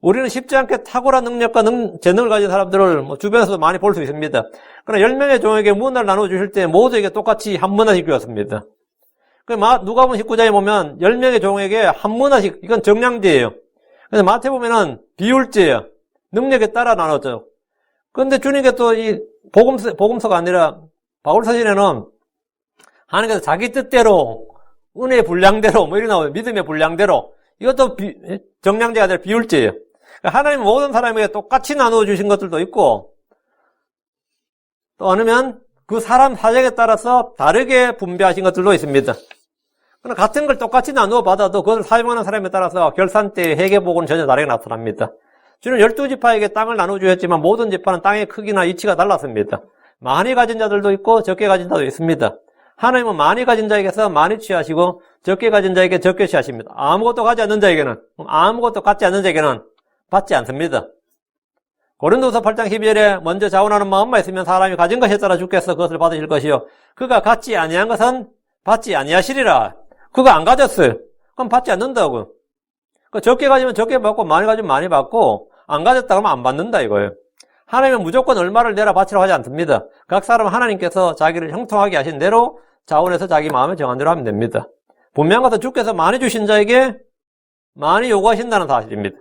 우리는 쉽지 않게 탁월한 능력과 재능을 가진 사람들을 주변에서 많이 볼 수 있습니다. 그러나 10명의 종에게 문화를 나눠주실 때 모두에게 똑같이 한 문화씩 주었습니다. 누가복음 19장에 보면 10명의 종에게 한 문화씩, 이건 정량제예요. 그래서 마태 보면은 비율제예요. 능력에 따라 나눠져요. 그런데 주님께 또 이 복음서가 아니라 바울서신에는 하나님께서 자기 뜻대로 은혜의 분량대로 이렇게 나와요. 믿음의 분량대로. 이것도 정량제가 아니라 비율제예요. 하나님 모든 사람에게 똑같이 나누어 주신 것들도 있고 또 아니면 그 사람 사정에 따라서 다르게 분배하신 것들도 있습니다. 그러나 같은 걸 똑같이 나누어 받아도 그것을 사용하는 사람에 따라서 결산대의 회계복은 전혀 다르게 나타납니다. 주는 12지파에게 땅을 나누어 주셨지만 모든 지파는 땅의 크기나 위치가 달랐습니다. 많이 가진 자들도 있고 적게 가진 자도 있습니다. 하나님은 많이 가진 자에게서 많이 취하시고 적게 가진 자에게 적게 취하십니다. 아무것도 가지 않는 자에게는, 아무것도 갖지 않는 자에게는 받지 않습니다. 고린도서 8장 12절에 먼저 자원하는 마음만 있으면 사람이 가진 것에 따라 주께서 그것을 받으실 것이요 그가 갖지 아니한 것은 받지 아니하시리라. 그가 안 가졌어요. 그럼 받지 않는다고. 적게 가지면 적게 받고 많이 가지면 많이 받고 안 가졌다 그러면 안 받는다 이거예요. 하나님은 무조건 얼마를 내라 바치라고 하지 않습니다. 각 사람 하나님께서 자기를 형통하게 하신 대로 자원해서 자기 마음에 정한 대로 하면 됩니다. 분명한 것은 주께서 많이 주신 자에게 많이 요구하신다는 사실입니다.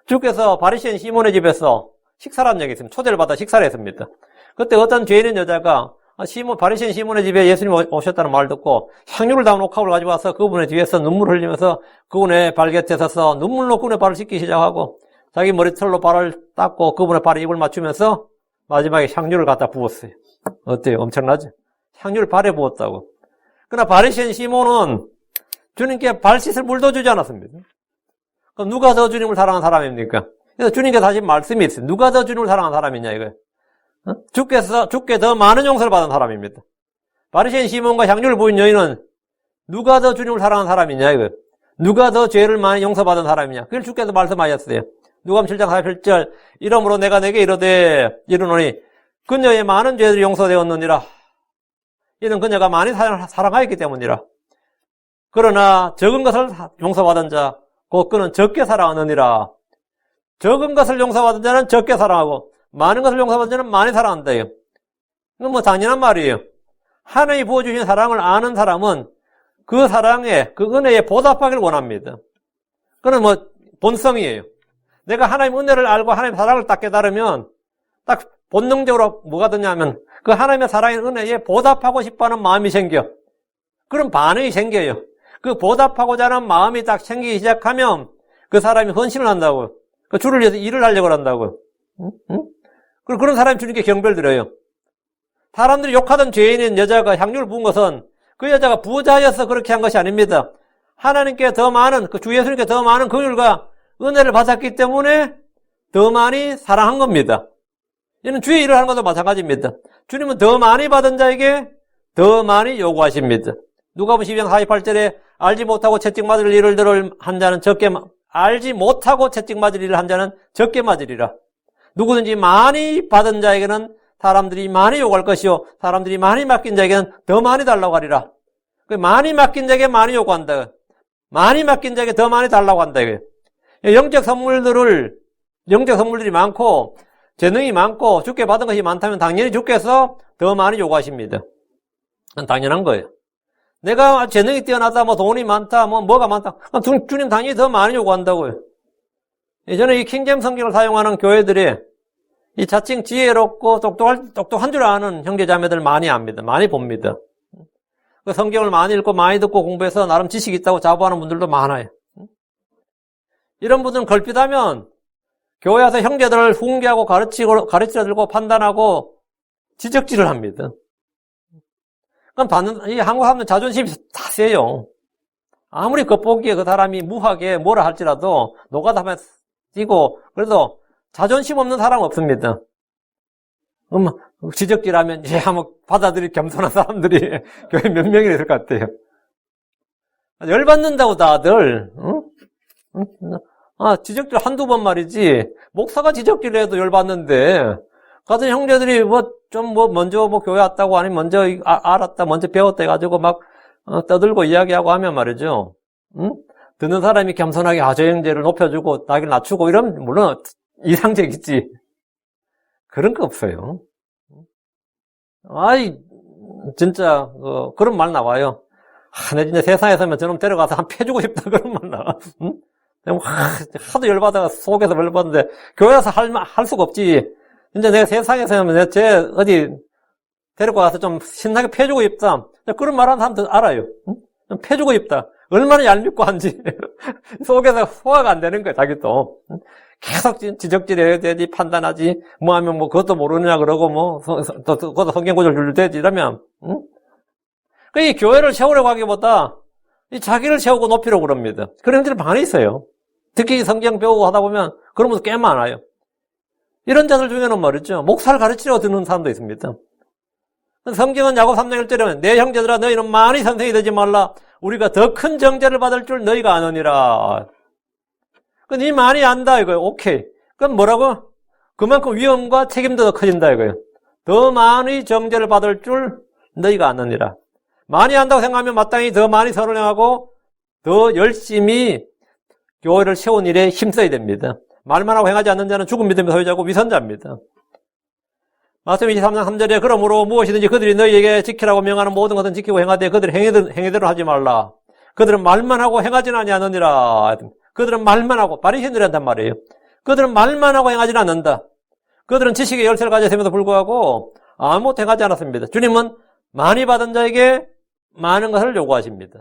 주께서 바리새인 시몬의 집에서 식사를 한 적이 있습니다. 초대를 받아 식사를 했습니다. 그때 어떤 죄 있는 여자가 바리새인 시몬의 집에 예수님 오셨다는 말을 듣고 향유를 담은 옥합을 가지고 와서 그분의 뒤에서 눈물을 흘리면서 그분의 발 곁에 서서 눈물로 그분의 발을 씻기 시작하고 자기 머리털로 발을 닦고 그분의 발에 입을 맞추면서 마지막에 향유를 갖다 부었어요. 어때요? 엄청나죠? 향유를 발에 부었다고. 그러나 바리새인 시몬은 주님께 발 씻을 물도 주지 않았습니다. 그럼 누가 더 주님을 사랑한 사람입니까? 그래서 주님께서 하신 말씀이 있어요. 누가 더 주님을 사랑한 사람이냐 이거예요. 주께 더 많은 용서를 받은 사람입니다. 바리새인 시몬과 향유를 부은 여인은 누가 더 주님을 사랑한 사람이냐 이거예요. 누가 더 죄를 많이 용서받은 사람이냐. 그걸 주께서 말씀하셨어요. 누가복음 7장 47절 이러므로 내가 내게 이르노니 그녀의 많은 죄들이 용서되었느니라. 이는 그녀가 많이 사랑하였기 때문이라. 그러나 적은 것을 용서받은 자 곧 그는 적게 사랑하느니라. 적은 것을 용서받은 자는 적게 사랑하고 많은 것을 용서받은 자는 많이 사랑한다. 이건 뭐 당연한 말이에요. 하나님이 부어주신 사랑을 아는 사람은 그 사랑에, 그 은혜에 보답하기를 원합니다. 그건 뭐 본성이에요. 내가 하나님 은혜를 알고 하나님 사랑을 딱 깨달으면 딱 본능적으로 뭐가 되냐면 그 하나님의 사랑의 은혜에 보답하고 싶어하는 마음이 생겨. 그런 반응이 생겨요. 그 보답하고자 하는 마음이 딱 생기기 시작하면 그 사람이 헌신을 한다고요. 그 주를 위해서 일을 하려고 한다고요. 그리고 그런 사람이 주님께 경배를 드려요. 사람들이 욕하던 죄인인 여자가 향유를 부은 것은 그 여자가 부자여서 그렇게 한 것이 아닙니다. 하나님께 더 많은, 그 주 예수님께 더 많은 긍휼과 은혜를 받았기 때문에 더 많이 사랑한 겁니다. 이는 주의 일을 하는 것도 마찬가지입니다. 주님은 더 많이 받은 자에게 더 많이 요구하십니다. 누가복음 12장 48절에 알지 못하고 채찍 맞을 일을 한 자는 알지 못하고 채찍 맞을 일을 한 자는 적게 맞으리라. 누구든지 많이 받은 자에게는 사람들이 많이 요구할 것이요 사람들이 많이 맡긴 자에게는 더 많이 달라고 하리라. 많이 맡긴 자에게 많이 요구한다. 많이 맡긴 자에게 더 많이 달라고 한다. 영적 선물들이 많고 재능이 많고 주께 받은 것이 많다면 당연히 주께서 더 많이 요구하십니다. 당연한 거예요. 내가 재능이 뛰어나다, 뭐 돈이 많다, 뭐가 많다. 주님 당연히 더 많이 요구한다고요. 저는 이 킹제임스 성경을 사용하는 교회들이 이 자칭 지혜롭고 똑똑한 줄 아는 형제자매들 많이 압니다. 많이 봅니다. 그 성경을 많이 읽고 많이 듣고 공부해서 나름 지식이 있다고 자부하는 분들도 많아요. 이런 분들은 걸핏하면 교회 와서 형제들을 훈계하고 가르쳐 들고 판단하고 지적질을 합니다. 그럼 이 한국 사람들 자존심이 다 세요. 아무리 겉보기에 그 사람이 무하게 뭐라 할지라도 노가다만 뛰고 그래도 자존심 없는 사람 없습니다. 지적질하면 한번 받아들일 겸손한 사람들이 교회 몇 명이나 있을 것 같아요. 열받는다고 다들. 지적질 한두 번 말이지. 목사가 지적질을 해도 열받는데 같은 형제들이 먼저 교회 왔다고 아니면 먼저 알았다, 먼저 배웠다 해가지고 막 떠들고 이야기하고 하면 말이죠. 듣는 사람이 겸손하게 저 형제를 높여주고 나를 낮추고 이러면 물론 이상적이지. 그런 거 없어요. 진짜 그런 말 나와요. 내 진짜 세상에 서면 저놈 데려가서 한 패주고 싶다 그런 말 나와. 하도 열받아가 속에서 열받는데 교회 와서 할 수가 없지. 진짜 내가 세상에 서면 쟤 어디 데리고 가서 좀 신나게 패주고 싶다. 그런 말 하는 사람들 알아요. 좀 패주고 싶다. 얼마나 얄밉고 한지. 속에서 소화가 안 되는 거야, 자기도. 계속 지적질해야 되지, 판단하지, 하면 그것도 모르느냐 그러고 그것도 성경구절 줄줄 되지, 이러면, 이 교회를 세우려고 하기보다, 자기를 세우고 높이려고 그럽니다. 그런 형들이 많이 있어요. 특히 성경 배우고 하다 보면, 그런 분들 꽤 많아요. 이런 자들 중에는 말이죠, 목사를 가르치려고 듣는 사람도 있습니다. 성경은 야고보 3장 1절에 내 형제들아 너희는 많이 선생이 되지 말라. 우리가 더 큰 정죄를 받을 줄 너희가 아느니라. 네 많이 안다 이거예요. 오케이. 그럼 뭐라고? 그만큼 위험과 책임도 더 커진다 이거예요. 더 많이 정죄를 받을 줄 너희가 아느니라. 많이 안다고 생각하면 마땅히 더 많이 선언하고 더 열심히 교회를 세운 일에 힘써야 됩니다. 말만 하고 행하지 않는 자는 죽은 믿음의 소유자고 위선자입니다. 말씀 23장 3절에 그러므로 무엇이든지 그들이 너희에게 지키라고 명하는 모든 것은 지키고 행하되 그들의 행위대로 하지 말라. 그들은 말만 하고 행하지는 아니하느니라. 그들은 말만 하고, 바리새인들이 한단 말이에요. 그들은 말만 하고 행하지는 않는다. 그들은 지식의 열쇠를 가졌음에도 불구하고 아무것도 행하지 않았습니다. 주님은 많이 받은 자에게 많은 것을 요구하십니다.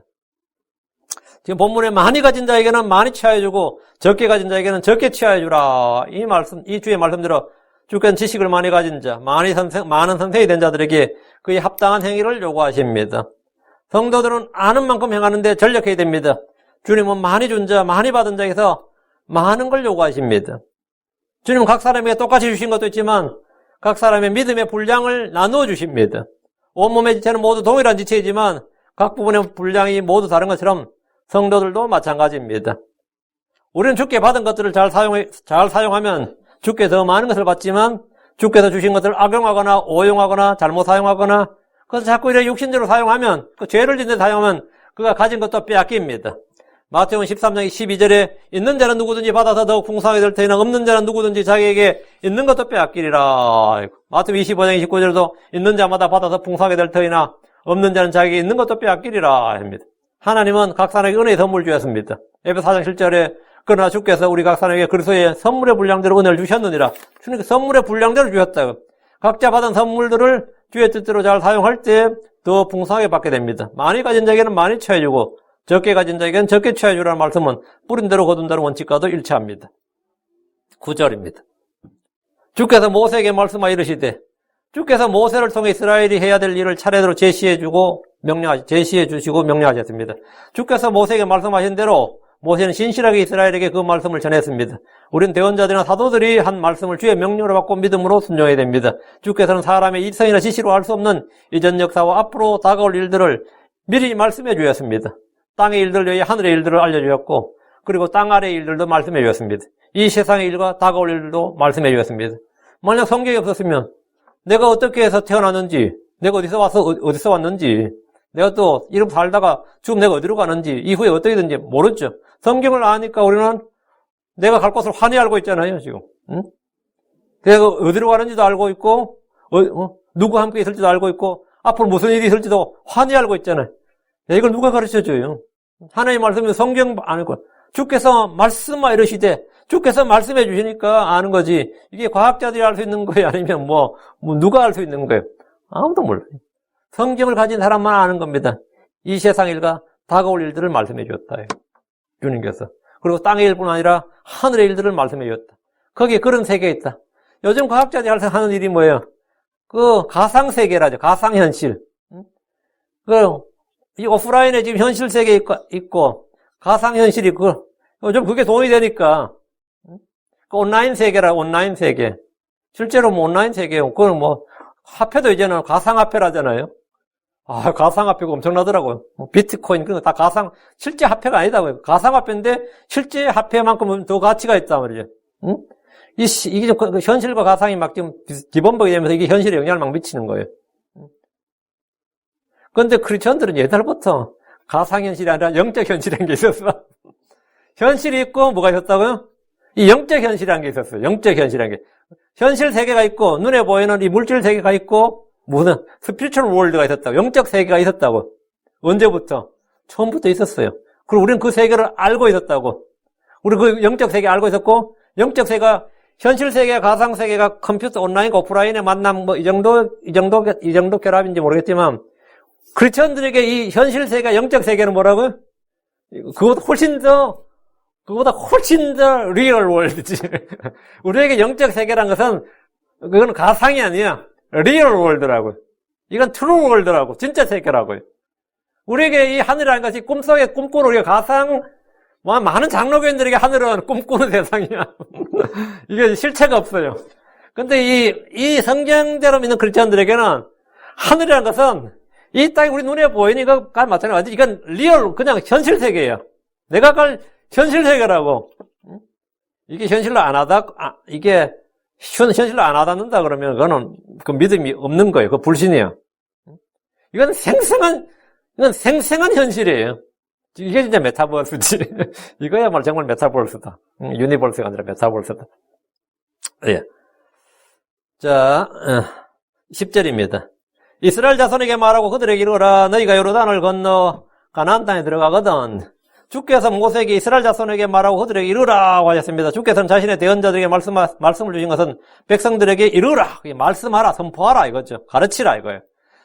지금 본문에 많이 가진 자에게는 많이 취하여주고 적게 가진 자에게는 적게 취하여주라. 이 주의 말씀대로 주께는 지식을 많이 가진 자, 많은 선생이 된 자들에게 그에 합당한 행위를 요구하십니다. 성도들은 아는 만큼 행하는데 전력해야 됩니다. 주님은 많이 준 자, 많이 받은 자에서 많은 걸 요구하십니다. 주님은 각 사람에게 똑같이 주신 것도 있지만 각 사람의 믿음의 분량을 나누어 주십니다. 온몸의 지체는 모두 동일한 지체이지만 각 부분의 분량이 모두 다른 것처럼 성도들도 마찬가지입니다. 우리는 주께 받은 것들을 잘 사용하면 주께 더 많은 것을 받지만 주께서 주신 것을 악용하거나 오용하거나 잘못 사용하거나 그래서 자꾸 이렇게 육신대로 사용하면 그 죄를 짓는 데 사용하면 그가 가진 것도 빼앗깁니다. 마태복음 13장 12절에 있는 자는 누구든지 받아서 더욱 풍성하게 될 터이나 없는 자는 누구든지 자기에게 있는 것도 빼앗기리라. 마태복음 25장 29절에도 있는 자마다 받아서 풍성하게 될 터이나 없는 자는 자기에게 있는 것도 빼앗기리라 합니다. 하나님은 각 사람에게 은혜의 선물을 주셨습니다. 에베소 4장 7절에 그러나 주께서 우리 각 사람에게 그리스도의 선물의 분량대로 은혜를 주셨느니라. 주님께 선물의 분량대로 주셨다고. 각자 받은 선물들을 주의 뜻대로 잘 사용할 때 더 풍성하게 받게 됩니다. 많이 가진 자에게는 많이 취해주고 적게 가진 자에게는 적게 취해주라는 말씀은 뿌린 대로 거둔다는 원칙과도 일치합니다. 9절입니다. 주께서 모세에게 말씀하여 이르시되 주께서 모세를 통해 이스라엘이 해야 될 일을 차례대로 제시해 주시고 명령하셨습니다. 주께서 모세에게 말씀하신 대로 모세는 신실하게 이스라엘에게 그 말씀을 전했습니다. 우리는 대언자들이나 사도들이 한 말씀을 주의 명령으로 받고 믿음으로 순종해야 됩니다. 주께서는 사람의 이성이나 지시로 알 수 없는 이전 역사와 앞으로 다가올 일들을 미리 말씀해 주셨습니다. 땅의 일들 외에 하늘의 일들을 알려주셨고 그리고 땅 아래의 일들도 말씀해 주셨습니다. 이 세상의 일과 다가올 일들도 말씀해 주셨습니다. 만약 성경이 없었으면 내가 어떻게 해서 태어났는지, 내가 어디서 왔는지, 내가 또 이렇게 살다가 지금 내가 어디로 가는지, 이후에 어떻게 되는지 모르죠. 성경을 아니까 우리는 내가 갈 곳을 환히 알고 있잖아요, 지금. 응? 내가 어디로 가는지도 알고 있고, 누구와 함께 있을지도 알고 있고, 앞으로 무슨 일이 있을지도 환히 알고 있잖아요. 이걸 누가 가르쳐줘요? 하나님의 말씀은 성경 아니고, 주께서 말씀하 이르시되, 주께서 말씀해 주시니까 아는 거지. 이게 과학자들이 알 수 있는 거예요? 아니면 누가 알 수 있는 거예요? 아무도 몰라요. 성경을 가진 사람만 아는 겁니다. 이 세상 일과 다가올 일들을 말씀해 주었다. 주님께서. 그리고 땅의 일뿐 아니라 하늘의 일들을 말씀해 주었다. 거기에 그런 세계가 있다. 요즘 과학자들이 하는 일이 뭐예요? 그 가상세계라죠. 가상현실. 이 오프라인에 지금 현실 세계 있고 가상현실이 요즘 그게 동의 되니까 온라인 세계라 온라인 세계. 실제로 온라인 세계예요. 그건 화폐도 이제는 가상화폐라잖아요. 가상화폐가 엄청나더라고요. 비트코인, 그런 거 다 실제 화폐가 아니다고요. 가상화폐인데, 실제 화폐만큼은 더 가치가 있단 말이죠. 응? 이게 현실과 가상이 막 지금 기본복이 되면서 이게 현실에 영향을 막 미치는 거예요. 그런데 크리스천들은 옛날부터 가상현실이 아니라 영적현실이라는 게 있었어. 현실이 있고 뭐가 있었다고요? 이 영적현실이라는 게 있었어요. 영적현실이라는 게. 현실 세계가 있고, 눈에 보이는 이 물질 세계가 있고, 무슨 스피리추얼 월드가 있었다고, 영적 세계가 있었다고. 언제부터? 처음부터 있었어요. 그리고 우리는 그 세계를 알고 있었다고. 우리 그 영적 세계 알고 있었고, 영적 세계가 현실 세계와 가상 세계가 컴퓨터 온라인과 오프라인의 만남 이 정도 결합인지 모르겠지만 크리스천들에게 이 현실 세계와 영적 세계는 뭐라고요? 그보다 훨씬 더 리얼 월드지. 우리에게 영적 세계란 것은 그건 가상이 아니야. 리얼 월드라고요. 이건 트루 월드라고. 진짜 세계라고요. 우리에게 이 하늘이라는 것이 꿈속에 꿈꾸는 우리가 가상, 많은 장로교인들에게 하늘은 꿈꾸는 세상이야. 이게 실체가 없어요. 근데 이 성경대로 믿는 크리스천들에게는 하늘이라는 것은 이 땅이 우리 눈에 보이니까 마찬가지. 이건 리얼, 그냥 현실 세계예요. 내가 갈 현실 세계라고. 이게 현실로 안 와닿는다 그러면 그거는 그 믿음이 없는 거예요. 그 불신이에요. 이건 생생한 현실이에요. 이게 진짜 메타버스지. 이거야말로 정말 메타버스다. 유니버스가 아니라 메타버스다. 예. 자, 10절입니다. 이스라엘 자손에게 말하고 그들에게 이르라. 너희가 요르단을 건너 가나안 땅에 들어가거든. 주께서 모세에게 이스라엘 자손에게 말하고 그들에게 이르라고 하셨습니다. 주께서는 자신의 대언자들에게 말씀을 주신 것은 백성들에게 이르라, 말씀하라, 선포하라 이거죠. 가르치라 이거예요.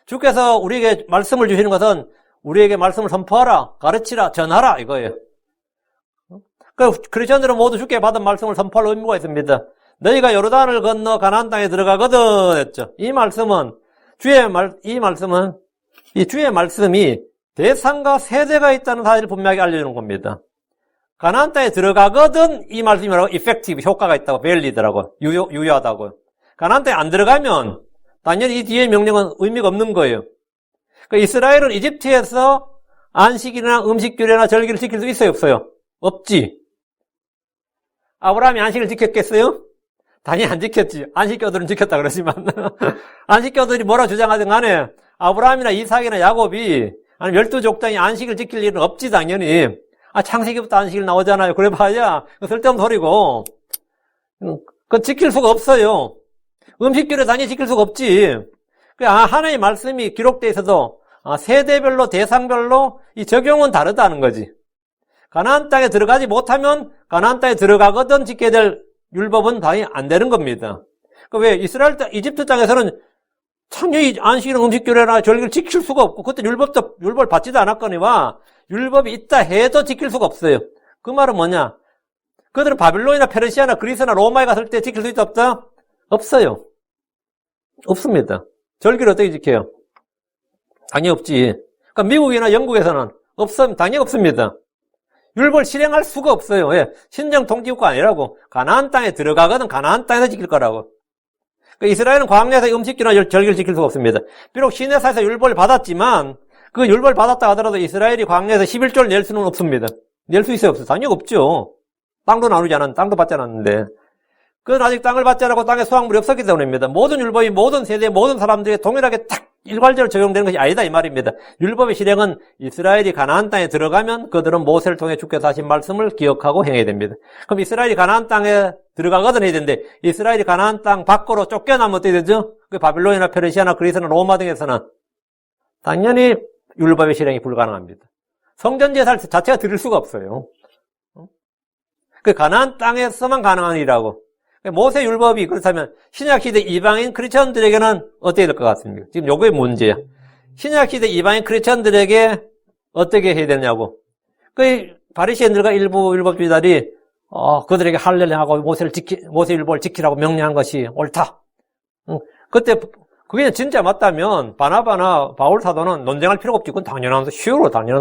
주께서 우리에게 말씀을 주시는 것은 우리에게 말씀을 선포하라, 가르치라, 전하라 이거예요. 크리스천들은 모두 주께 받은 말씀을 선포할 의무가 있습니다. 너희가 요르단을 건너 가나안 땅에 들어가거든 했죠. 이 주의 말씀이 대상과 세대가 있다는 사실을 분명하게 알려주는 겁니다. 가나안 땅에 들어가거든 이 말씀이라고 effective 효과가 있다고 valid라고 유효하다고. 가나안 땅에 안 들어가면 당연히 이 뒤에 명령은 의미가 없는 거예요. 그러니까 이스라엘은 이집트에서 안식일이나 음식규례나 절기를 지킬 수 있어요, 없어요? 없지. 아브라함이 안식을 지켰겠어요? 당연히 안 지켰지. 안식교들은 지켰다 그러지만 안식교들이 뭐라 주장하든 간에 아브라함이나 이삭이나 야곱이 아니 12족장이 안식을 지킬 일은 없지 당연히. 창세기부터 안식일 나오잖아요. 그래 봐야 쓸데없는 소리고 그건 지킬 수가 없어요. 음식규례 당연히 지킬 수가 없지. 하나의 말씀이 기록되어 있어도 세대별로 대상별로 이 적용은 다르다는 거지. 가나안 땅에 들어가지 못하면 가나안 땅에 들어가거든 지켜야 될 율법은 당연히 안 되는 겁니다. 왜 이스라엘 땅, 이집트 땅에서는 당연히 안식일은 음식규례나 절기를 지킬 수가 없고 그때 율법을 받지도 않았거니와 율법이 있다 해도 지킬 수가 없어요. 그 말은 뭐냐? 그들은 바빌론이나 페르시아나 그리스나 로마에 갔을 때 지킬 수 있다 없다? 없어요. 없습니다. 절기를 어떻게 지켜요? 당연히 없지. 그러니까 미국이나 영국에서는 당연히 없습니다. 율법을 실행할 수가 없어요. 왜? 신정 통치국가 아니라고. 가나안 땅에 들어가거든 가나안 땅에서 지킬 거라고. 그러니까 이스라엘은 광야에서 음식이나 절기를 지킬 수가 없습니다. 비록 시내사에서 율법을 받았지만 그 율법을 받았다 하더라도 이스라엘이 광야에서 11조를 낼 수는 없습니다. 낼 수 있어요, 없어요? 당연히 없죠. 땅도 나누지 않았는데, 땅도 받지 않았는데. 그건 아직 땅을 받지 않았고 땅에 수확물이 없었기 때문입니다. 모든 율법이 모든 세대, 모든 사람들에게 동일하게 딱 일괄적으로 적용되는 것이 아니다 이 말입니다. 율법의 실행은 이스라엘이 가나안 땅에 들어가면 그들은 모세를 통해 주께서 하신 말씀을 기억하고 행해야 됩니다. 그럼 이스라엘이 가나안 땅에 들어가거든 해야 되는데 이스라엘이 가나안 땅 밖으로 쫓겨나면 어떻게 되죠? 그 바빌론이나 페르시아나 그리스나 로마 등에서는 당연히 율법의 실행이 불가능합니다. 성전 제사 자체가 드릴 수가 없어요. 그 가나안 땅에서만 가능한 일이라고. 모세 율법이 그렇다면 신약시대 이방인 크리스천들에게는 어떻게 될 것 같습니까? 지금 요게 문제야. 신약시대 이방인 크리스천들에게 어떻게 해야 되냐고. 그 바리새인들과 일부 율법주의자들이 그들에게 할례를 하고 모세 율법을 지키라고 명령한 것이 옳다. 그때 그게 진짜 맞다면 바나바나 바울 사도는 논쟁할 필요가 없지. 그건 당연한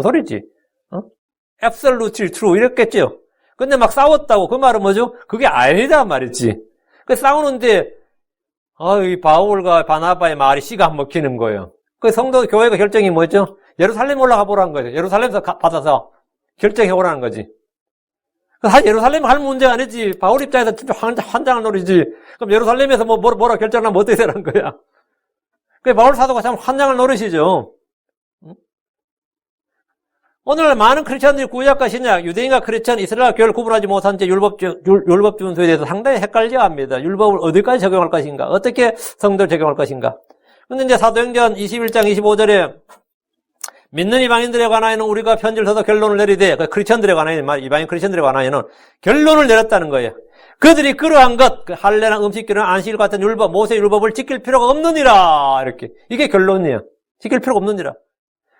소리지. Absolutely true 이랬겠죠. 근데 막 싸웠다고. 그 말은 뭐죠? 그게 아니다 말이지. 그 싸우는데 이 바울과 바나바의 말이 씨가 안 먹히는 거예요. 그 성도 교회가 결정이 뭐죠? 예루살렘 올라가 보라는 거죠. 예루살렘에서 받아서 결정해 오라는 거지. 사실 예루살렘 할 문제가 아니지. 바울 입장에서 진짜 환장을 노리지. 그럼 예루살렘에서 뭐라 결정하면 어떻게 되라는 거야? 그 바울 사도가 참 환장을 노리시죠. 오늘날 많은 크리스천들이 구약과 신약, 유대인과 크리스천, 이스라엘 교회를 구분하지 못한 채 율법 준수에 대해서 상당히 헷갈려합니다. 율법을 어디까지 적용할 것인가? 어떻게 성도를 적용할 것인가? 근데 이제 사도행전 21장 25절에 믿는 이방인들에 관하여는 우리가 편지를 써서 결론을 내리되 크리스천들에 관하여는 이방인 크리스천들에 관하여는 결론을 내렸다는 거예요. 그들이 그러한 것, 할례나 음식규례나 안식일 같은 율법, 모세 율법을 지킬 필요가 없느니라. 이렇게. 이게 결론이에요. 지킬 필요가 없느니라.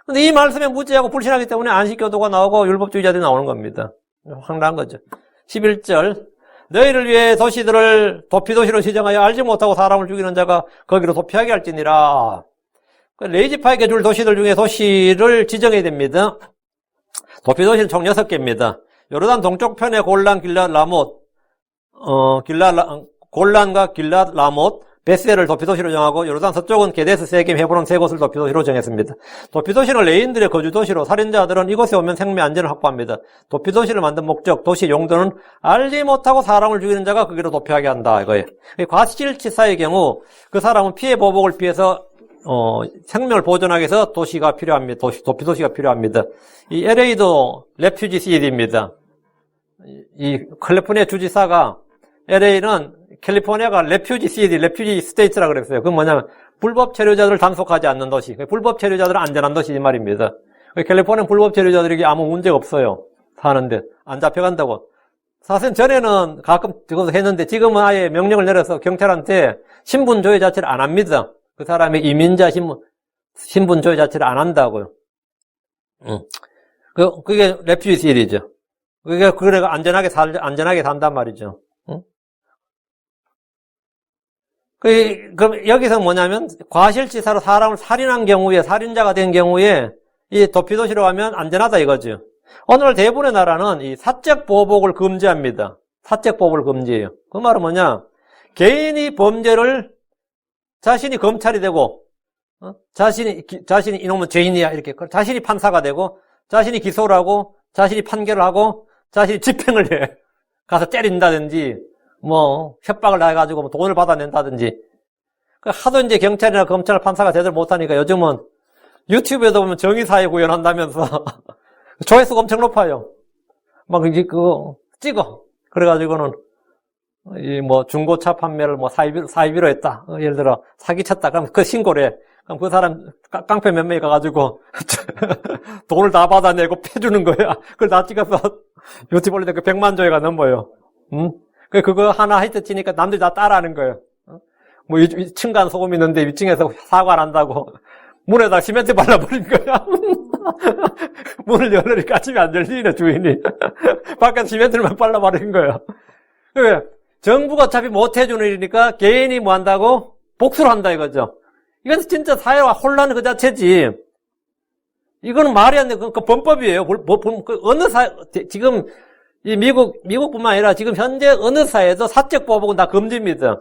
근데 이 말씀에 무지하고 불신하기 때문에 안식교도가 나오고 율법주의자들이 나오는 겁니다. 황당한 거죠. 11절. 너희를 위해 도시들을 도피도시로 지정하여 알지 못하고 사람을 죽이는 자가 거기로 도피하게 할지니라. 레이지파에게 줄 도시들 중에 도시를 지정해야 됩니다. 도피도시는 총 6개입니다. 요르단 동쪽 편에 골란, 길랏, 라못, 골란과 길랏, 라못, 베셀을 도피도시로 정하고 요르단 서쪽은 게데스, 세겜, 헤브론 3곳을 도피도시로 정했습니다. 도피도시는 레인들의 거주도시로 살인자들은 이곳에 오면 생명 안전을 확보합니다. 도피도시를 만든 목적, 도시 용도는 알지 못하고 사람을 죽이는 자가 거기로 도피하게 한다 이거예요. 과실치사의 경우 그 사람은 피해 보복을 피해서 생명을 보존하기 위해서 도시가 필요합니다. 도피도시가 필요합니다. 이 LA도 레퓨지 시티입니다. 이 캘리포니아 주지사가 LA는 캘리포니아가 레퓨지 시티, 레퓨지 스테이트라 그랬어요. 그건 뭐냐면 불법 체류자들을 단속하지 않는 도시. 불법 체류자들은 안전한 도시 이 말입니다. 캘리포니아 불법 체류자들에게 아무 문제가 없어요. 사는데 안 잡혀간다고. 사실 전에는 가끔 그것도 했는데 지금은 아예 명령을 내려서 경찰한테 신분 조회 자체를 안 합니다. 그 사람의 이민자 신분 조회 자체를 안 한다고요. 그게 레퓨지 시티죠. 그게 안전하게 산단 말이죠. 그럼 여기서 뭐냐면 과실치사로 사람을 살인한 경우에 살인자가 된 경우에 이 도피도시로 가면 안전하다 이거죠. 오늘 대부분의 나라는 이 사적 보복을 금지합니다. 사적 보복을 금지해요. 그 말은 뭐냐? 개인이 범죄를 자신이 검찰이 되고, 자신이 이놈은 죄인이야 이렇게 자신이 판사가 되고, 자신이 기소를 하고, 자신이 판결을 하고, 자신이 집행을 해. 가서 때린다든지, 뭐 협박을 해가지고 뭐 돈을 받아낸다든지. 하도 이제 경찰이나 검찰, 판사가 제대로 못하니까 요즘은 유튜브에도 보면 정의사회 구현한다면서 조회수가 엄청 높아요. 막 이제 그거 찍어. 그래가지고는 이 뭐 중고차 판매를 뭐 사이비로 했다. 예를 들어 사기쳤다. 그럼 그 신고를 해. 그럼 그 사람 깡패 몇 명이 가가지고 돈을 다 받아내고 패주는 거야. 그걸 다 찍어서 유튜브 올리니까 그 100만 조회가 넘어요. 그거 하나 하이트 치니까 남들이 다 따라하는 거예요. 뭐 층간 소음이 있는데 위층에서 사과를 한다고 문에다 시멘트 발라버린 거야. 문을 열으니까 아침에 안 열리네, 주인이. 밖에서 시멘트를 막 발라버린 거야. 왜? 정부가 어차피 못 해주는 일이니까 개인이 뭐 한다고? 복수를 한다 이거죠. 이건 진짜 사회와 혼란 그 자체지. 이거는 말이 안 돼. 그 범법이에요. 어느 지금 이 미국뿐만 아니라 지금 현재 어느 사회에도 사적 보복은 다 금지입니다.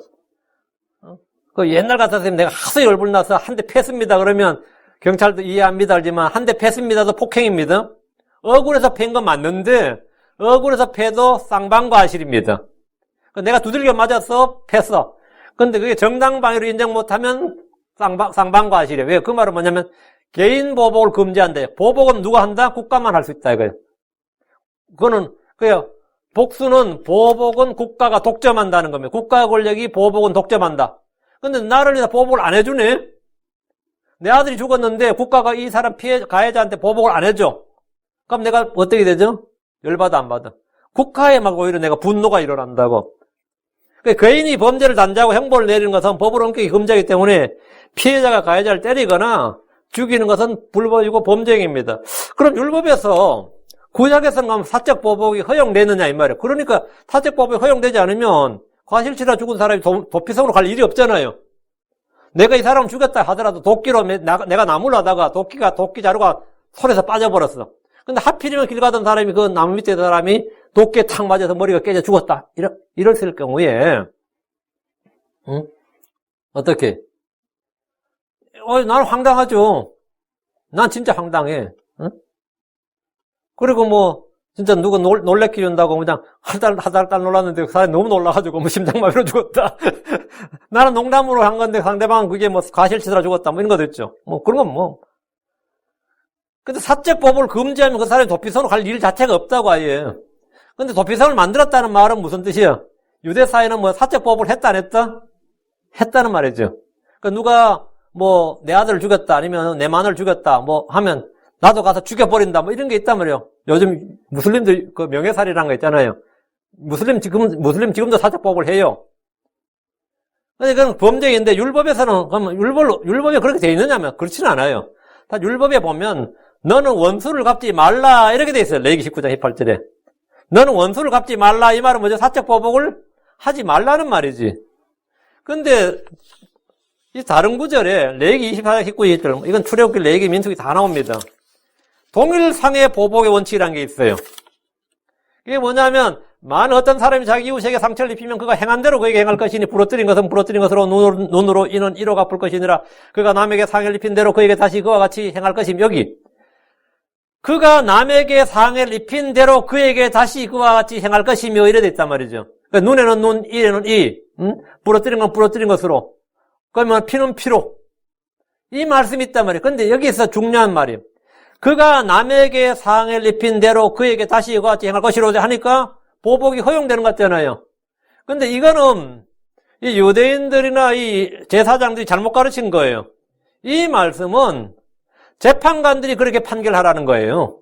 그 옛날 같았으면 내가 하도 열불나서 한 대 패습니다. 그러면 경찰도 이해합니다. 알지만 한 대 패습니다도 폭행입니다. 억울해서 팬 건 맞는데 억울해서 패도 쌍방과실입니다. 내가 두들겨 맞았어 패어. 근데 그게 정당방위로 인정 못하면 쌍방과실이에요. 왜? 그 말은 뭐냐면 개인 보복을 금지한대. 보복은 누가 한다? 국가만 할 수 있다 이거예요. 그거는 그래요. 복수는 보복은 국가가 독점한다는 겁니다. 국가 권력이 보복은 독점한다. 근데 나를 위해서 보복을 안 해주네? 내 아들이 죽었는데 국가가 이 사람 가해자한테 보복을 안 해줘. 그럼 내가 어떻게 되죠? 열받아, 안 받아? 국가에 막 오히려 내가 분노가 일어난다고. 그러니까 개인이 범죄를 단죄하고 형벌을 내리는 것은 법을 엄격히 금지하기 때문에 피해자가 가해자를 때리거나 죽이는 것은 불법이고 범죄행위입니다. 그럼 율법에서 구약에서는 사적 보복이 허용되느냐 이 말이에요. 그러니까 사적 보복이 허용되지 않으면 과실치라 죽은 사람이 도피성으로 갈 일이 없잖아요. 내가 이 사람 죽였다 하더라도 도끼로 내가 나무를 하다가 도끼 자루가 손에서 빠져버렸어. 근데 하필이면 길 가던 사람이 그 나무 밑에 사람이 도끼에 탁 맞아서 머리가 깨져 죽었다. 이랬을 경우에 어떻게? 나는 황당하죠. 난 진짜 황당해. 그리고 뭐 진짜 누가 놀래키 준다고 그냥 한 달 놀랐는데 그 사람이 너무 놀라가지고 뭐 심장마비로 죽었다. 나는 농담으로 한 건데 상대방은 그게 뭐 과실치사로 죽었다 뭐 이런 거 됐죠. 뭐 그런 건 뭐. 근데 사적 보복을 금지하면 그 사람이 도피성으로 갈 일 자체가 없다고 아예. 근데 도피성을 만들었다는 말은 무슨 뜻이야? 유대 사회는 뭐 사적 보복을 했다 안 했다? 했다는 말이죠. 그러니까 누가 뭐 내 아들을 죽였다 아니면 내 마누를 죽였다 뭐 하면 나도 가서 죽여버린다 뭐 이런 게 있단 말이에요. 요즘 무슬림들 그 명예살이라는 거 있잖아요. 무슬림 지금도 사적 보복을 해요. 근데 그건 범죄인데 율법에서는 그러면 율법에 그렇게 돼 있느냐면 그렇지는 않아요. 다 율법에 보면 너는 원수를 갚지 말라 이렇게 돼 있어요. 레위기 19장 18절에. 너는 원수를 갚지 말라 이 말은 뭐죠? 사적 보복을 하지 말라는 말이지. 근데 이 다른 구절에 레위기 24장 19절 이건 출애굽기, 레위기, 민수기 다 나옵니다. 동일상의 보복의 원칙이라는 게 있어요. 이게 뭐냐면 만일 어떤 사람이 자기 이웃에게 상처를 입히면 그가 행한 대로 그에게 행할 것이니 부러뜨린 것은 부러뜨린 것으로 눈으로 이는 이로 갚을 것이니라. 그가 남에게 상해를 입힌 대로 그에게 다시 그와 같이 행할 것이니 여기 그가 남에게 상해를 입힌 대로 그에게 다시 그와 같이 행할 것이며 이래 돼 있단 말이죠. 그러니까 눈에는 눈, 이에는 이, 부러뜨린 건 부러뜨린 것으로 그러면 피는 피로 이 말씀이 있단 말이에요. 근데 여기서 중요한 말이에요. 그가 남에게 상해를 입힌 대로 그에게 다시 이와 같이 행할 것이로 하니까 보복이 허용되는 것 같잖아요. 근데 이거는 이 유대인들이나 이 제사장들이 잘못 가르친 거예요. 이 말씀은 재판관들이 그렇게 판결하라는 거예요.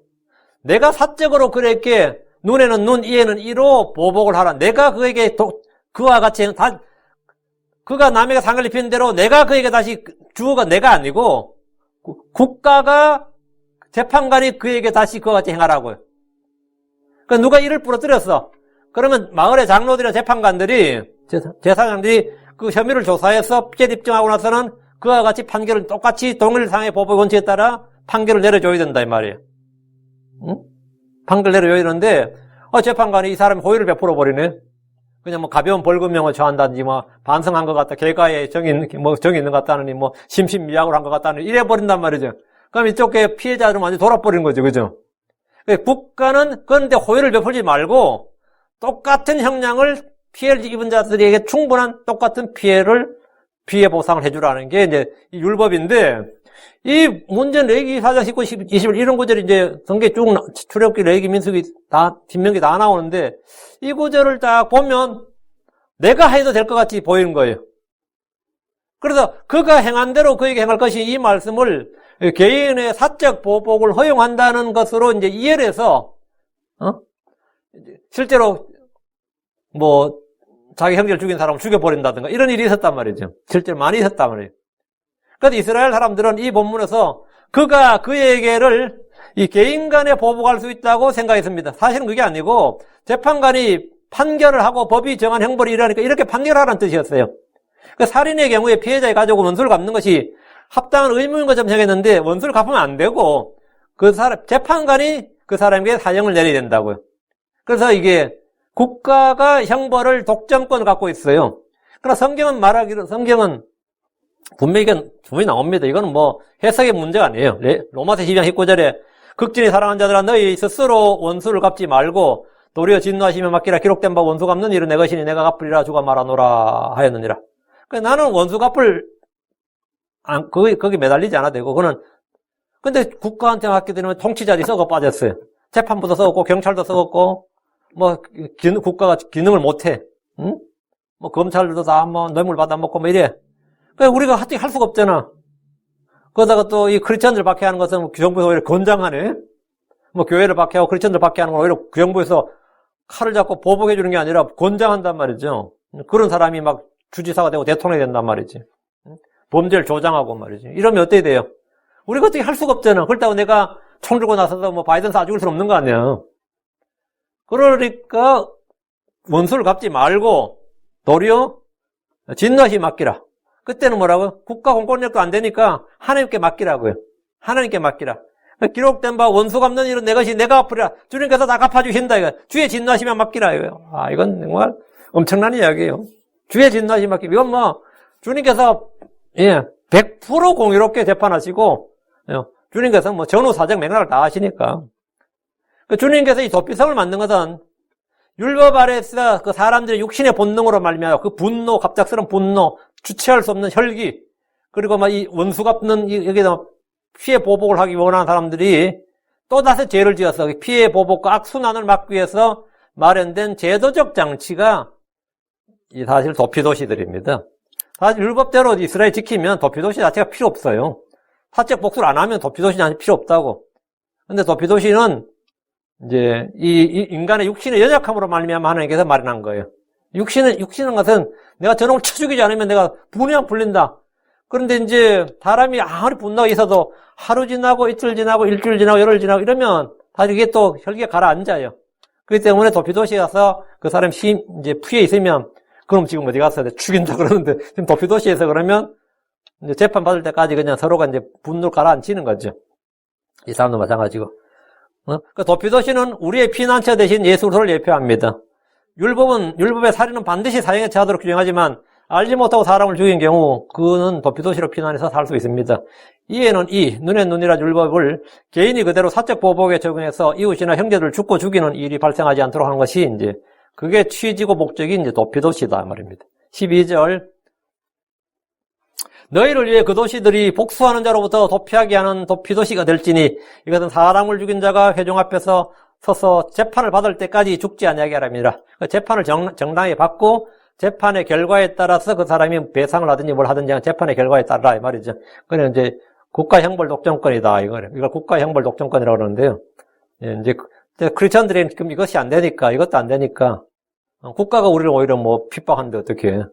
내가 사적으로 그렇게 눈에는 눈, 이에는 이로 보복을 하라. 내가 그에게 그와 같이 그가 남에게 상해를 입힌 대로 내가 그에게 다시 주어가 내가 아니고 국가가 재판관이 그에게 다시 그와 같이 행하라고요. 그러니까 누가 이를 부러뜨렸어. 그러면 마을의 장로들이나 재판관들이, 제사장들이 그 혐의를 조사해서 피해 입증하고 나서는 그와 같이 판결을 똑같이 동일상의 보복 원칙에 따라 판결을 내려줘야 된다, 이 말이에요. 응? 판결 내려줘야 되는데, 재판관이 이 사람이 호의를 베풀어 버리네. 그냥 뭐 가벼운 벌금형을 처한다든지, 뭐, 반성한 것 같다, 결과에 정이 있는 것 같다느니, 뭐, 심신미약으로 한 것 같다느니, 이래 버린단 말이죠. 그럼 이쪽에 피해자들은 완전히 돌아버리는 거죠, 그죠? 국가는 그런데 호의를 베풀지 말고, 똑같은 형량을 피해를 입은 자들에게 충분한 똑같은 피해 보상을 해주라는 게 이제 율법인데, 이 문제는 레위기 4장 19, 21 이런 구절이 이제 성경에 쭉 출애굽기, 레위기, 민수기 다 뒷면기 다 나오는데 이 구절을 딱 보면 내가 해도 될 것 같이 보이는 거예요. 그래서 그가 행한 대로 그에게 행할 것이 이 말씀을 개인의 사적 보복을 허용한다는 것으로 이제 이해를 해서 실제로 뭐 자기 형제를 죽인 사람을 죽여버린다든가 이런 일이 있었단 말이죠. 실제로 많이 있었단 말이에요. 그래서 이스라엘 사람들은 이 본문에서 그가 그에게를 이 개인 간에 보복할 수 있다고 생각했습니다. 사실은 그게 아니고 재판관이 판결을 하고 법이 정한 형벌이 이러니까 이렇게 판결하라는 뜻이었어요. 그 살인의 경우에 피해자의 가족은 원수를 갚는 것이 합당한 의무인 것처럼 생각했는데 원수를 갚으면 안 되고 재판관이 그 사람에게 사형을 내려야 된다고요. 그래서 이게 국가가 형벌을 독점권을 갖고 있어요. 그러나 성경은 분명히 나옵니다. 이거는 뭐 해석의 문제가 아니에요. 로마서 12장 19절에 극진히 사랑한 자들아 너희 스스로 원수를 갚지 말고 도리어 진노하시며 맡기라. 기록된 바 원수 갚는 일은 내 것이니 내가 갚으리라 주가 말하노라 하였느니라. 그러니까 나는 원수 갚을 거기 매달리지 않아도 되고 그거는 근데 국가한테 맡게 되면 통치자들이 썩어 빠졌어요. 재판부도 썩었고 경찰도 썩었고 뭐 국가가 기능을 못해. 응? 뭐 검찰들도 다 뭐 뇌물 받아먹고 뭐 이래. 그러니까 우리가 할 수가 없잖아. 그러다가 또 이 크리스천들 박해하는 것은 정부에서 오히려 권장하네. 뭐 교회를 박해하고 크리스천들 박해하는 건 오히려 정부에서 칼을 잡고 보복해 주는 게 아니라 권장한단 말이죠. 그런 사람이 막 주지사가 되고 대통령이 된단 말이지. 범죄를 조장하고 말이지. 이러면 어떻게 돼요? 우리가 어떻게 할 수가 없잖아. 그렇다고 내가 총 들고 나서서 뭐 바이든 쏴 죽일 수는 없는 거 아니야. 그러니까 원수를 갚지 말고 도리어 진노하시 맡기라. 그때는 뭐라고요? 국가 공권력도 안 되니까 하나님께 맡기라고요. 하나님께 맡기라. 기록된 바 원수 갚는 일은 내 것이 내가 갚으리라. 주님께서 다 갚아주신다. 이거. 주의 진노하시면 맡기라. 이거요. 이건 정말 엄청난 이야기예요. 주의 진노하시면 맡기라. 이건 뭐 주님께서 100% 공의롭게 재판하시고 주님께서 뭐 전후 사정 맥락을 다 하시니까 주님께서 이 도피성을 만든 것은 율법 아래서 그 사람들의 육신의 본능으로 말미암아 그 분노, 갑작스러운 분노, 주체할 수 없는 혈기, 그리고 막 이 원수 갚는 여기다 피해 보복을 하기 원하는 사람들이 또다시 죄를 지어서 피해 보복과 악순환을 막기 위해서 마련된 제도적 장치가 사실 도피도시들입니다. 사실 율법대로 이스라엘 지키면 도피도시 자체가 필요 없어요. 사적 복수를 안 하면 도피도시 자체 필요 없다고. 근데 도피도시는 이제 이 인간의 육신의 연약함으로 말미암아 하나님께서 마련한 거예요. 육신은 것은 내가 저놈을 쳐 죽이지 않으면 내가 분명 불린다. 그런데 이제 사람이 아무리 분노가 있어도 하루 지나고 이틀 지나고 일주일 지나고 열흘 지나고 이러면 사실 이게 또 혈기가 가라앉아요. 그렇기 때문에 도피도시에 가서 그 사람 이제 피해 있으면 그럼 지금 어디 가서 죽인다 그러는데 지금 도피도시에서 그러면 이제 재판 받을 때까지 그냥 서로가 이제 분노를 가라앉히는 거죠. 이 사람도 마찬가지고. 그 도피도시는 우리의 피난처 대신 예수 그리스도를 예표합니다. 율법의 살인은 반드시 사형에 처하도록 규정하지만 알지 못하고 사람을 죽인 경우 그는 도피도시로 피난해서 살 수 있습니다. 이에는 눈에 눈이라 율법을 개인이 그대로 사적 보복에 적용해서 이웃이나 형제들을 죽고 죽이는 일이 발생하지 않도록 하는 것이 이제 그게 취지고 목적이 이제 도피도시다 말입니다. 12절 너희를 위해 그 도시들이 복수하는 자로부터 도피하게 하는 도피도시가 될지니 이것은 사람을 죽인 자가 회중 앞에서 서서 재판을 받을 때까지 죽지 아니하게 하랍니다. 재판을 정당히 받고 재판의 결과에 따라서 그 사람이 배상을 하든지 뭘 하든지 재판의 결과에 따라 이 말이죠. 그래 이제 국가 형벌 독점권이다 이걸 국가 형벌 독점권이라고 그러는데요. 이제 크리스천들이 그럼 이것이 안 되니까 이것도 안 되니까 국가가 우리를 오히려 뭐 핍박하는데 어떻게?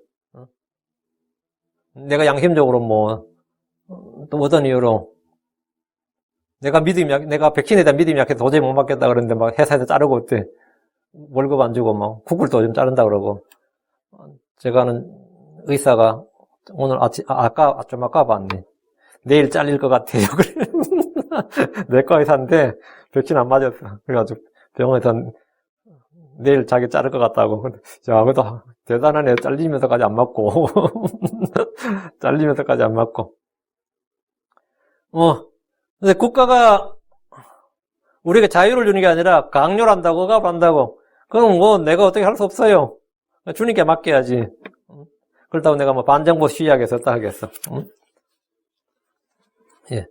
내가 양심적으로 뭐 또 어떤 이유로 내가 백신에 대한 믿음이 약해서 도저히 못 맞겠다 그러는데 막 회사에서 자르고 어때? 월급 안 주고 막 국물도 좀 자른다 그러고 제가 아는 의사가 오늘 좀 아까 봤네. 내일 잘릴 것 같아요. 그래. 내과 의사인데 백신 안 맞았어. 그래가지고 병원에서 내일 자기 자를 것 같다고. 야, 그래도 대단하네. 잘리면서까지 안 맞고. 잘리면서까지 안 맞고. 근데 국가가 우리에게 자유를 주는 게 아니라 강요를 한다고, 억압한다고. 그럼 뭐 내가 어떻게 할 수 없어요. 주님께 맡겨야지. 그렇다고 내가 뭐 반정부 시위하겠어, 하겠어. 응? 예.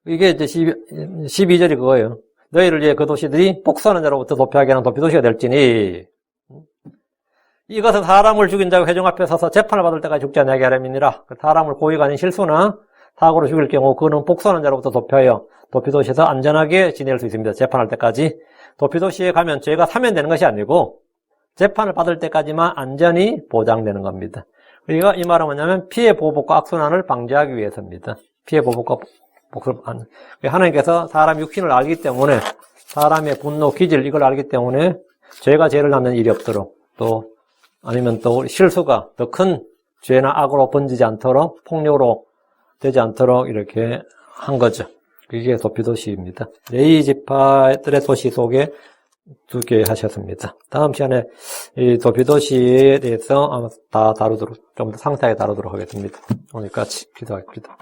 이게 이제 12절이 그거예요. 너희를 위해 그 도시들이 복수하는 자로부터 도피하게 하는 도피도시가 될지니. 이것은 사람을 죽인 자가 회중 앞에 서서 재판을 받을 때까지 죽지 않게 하려니라. 사람을 고의가 아닌 실수나 사고로 죽일 경우 그는 복수하는 자로부터 도피하여 도피도시에서 안전하게 지낼 수 있습니다. 재판할 때까지. 도피도시에 가면 죄가 사면되는 것이 아니고 재판을 받을 때까지만 안전이 보장되는 겁니다. 그러니까 이 말은 뭐냐면 피해 보복과 악순환을 방지하기 위해서입니다. 피해 보복과 복수를 하나님께서 사람 육신을 알기 때문에 사람의 분노, 기질 이걸 알기 때문에 죄가 죄를 낳는 일이 없도록 또 아니면 또 실수가 더 큰 죄나 악으로 번지지 않도록 폭력으로 되지 않도록 이렇게 한 거죠. 그게 도피도시입니다. 레위 지파들의 도시 속에 두 개 하셨습니다. 다음 시간에 이 도피도시에 대해서 아마 다 다루도록 좀 더 상세하게 다루도록 하겠습니다. 오늘까지 기도하겠습니다.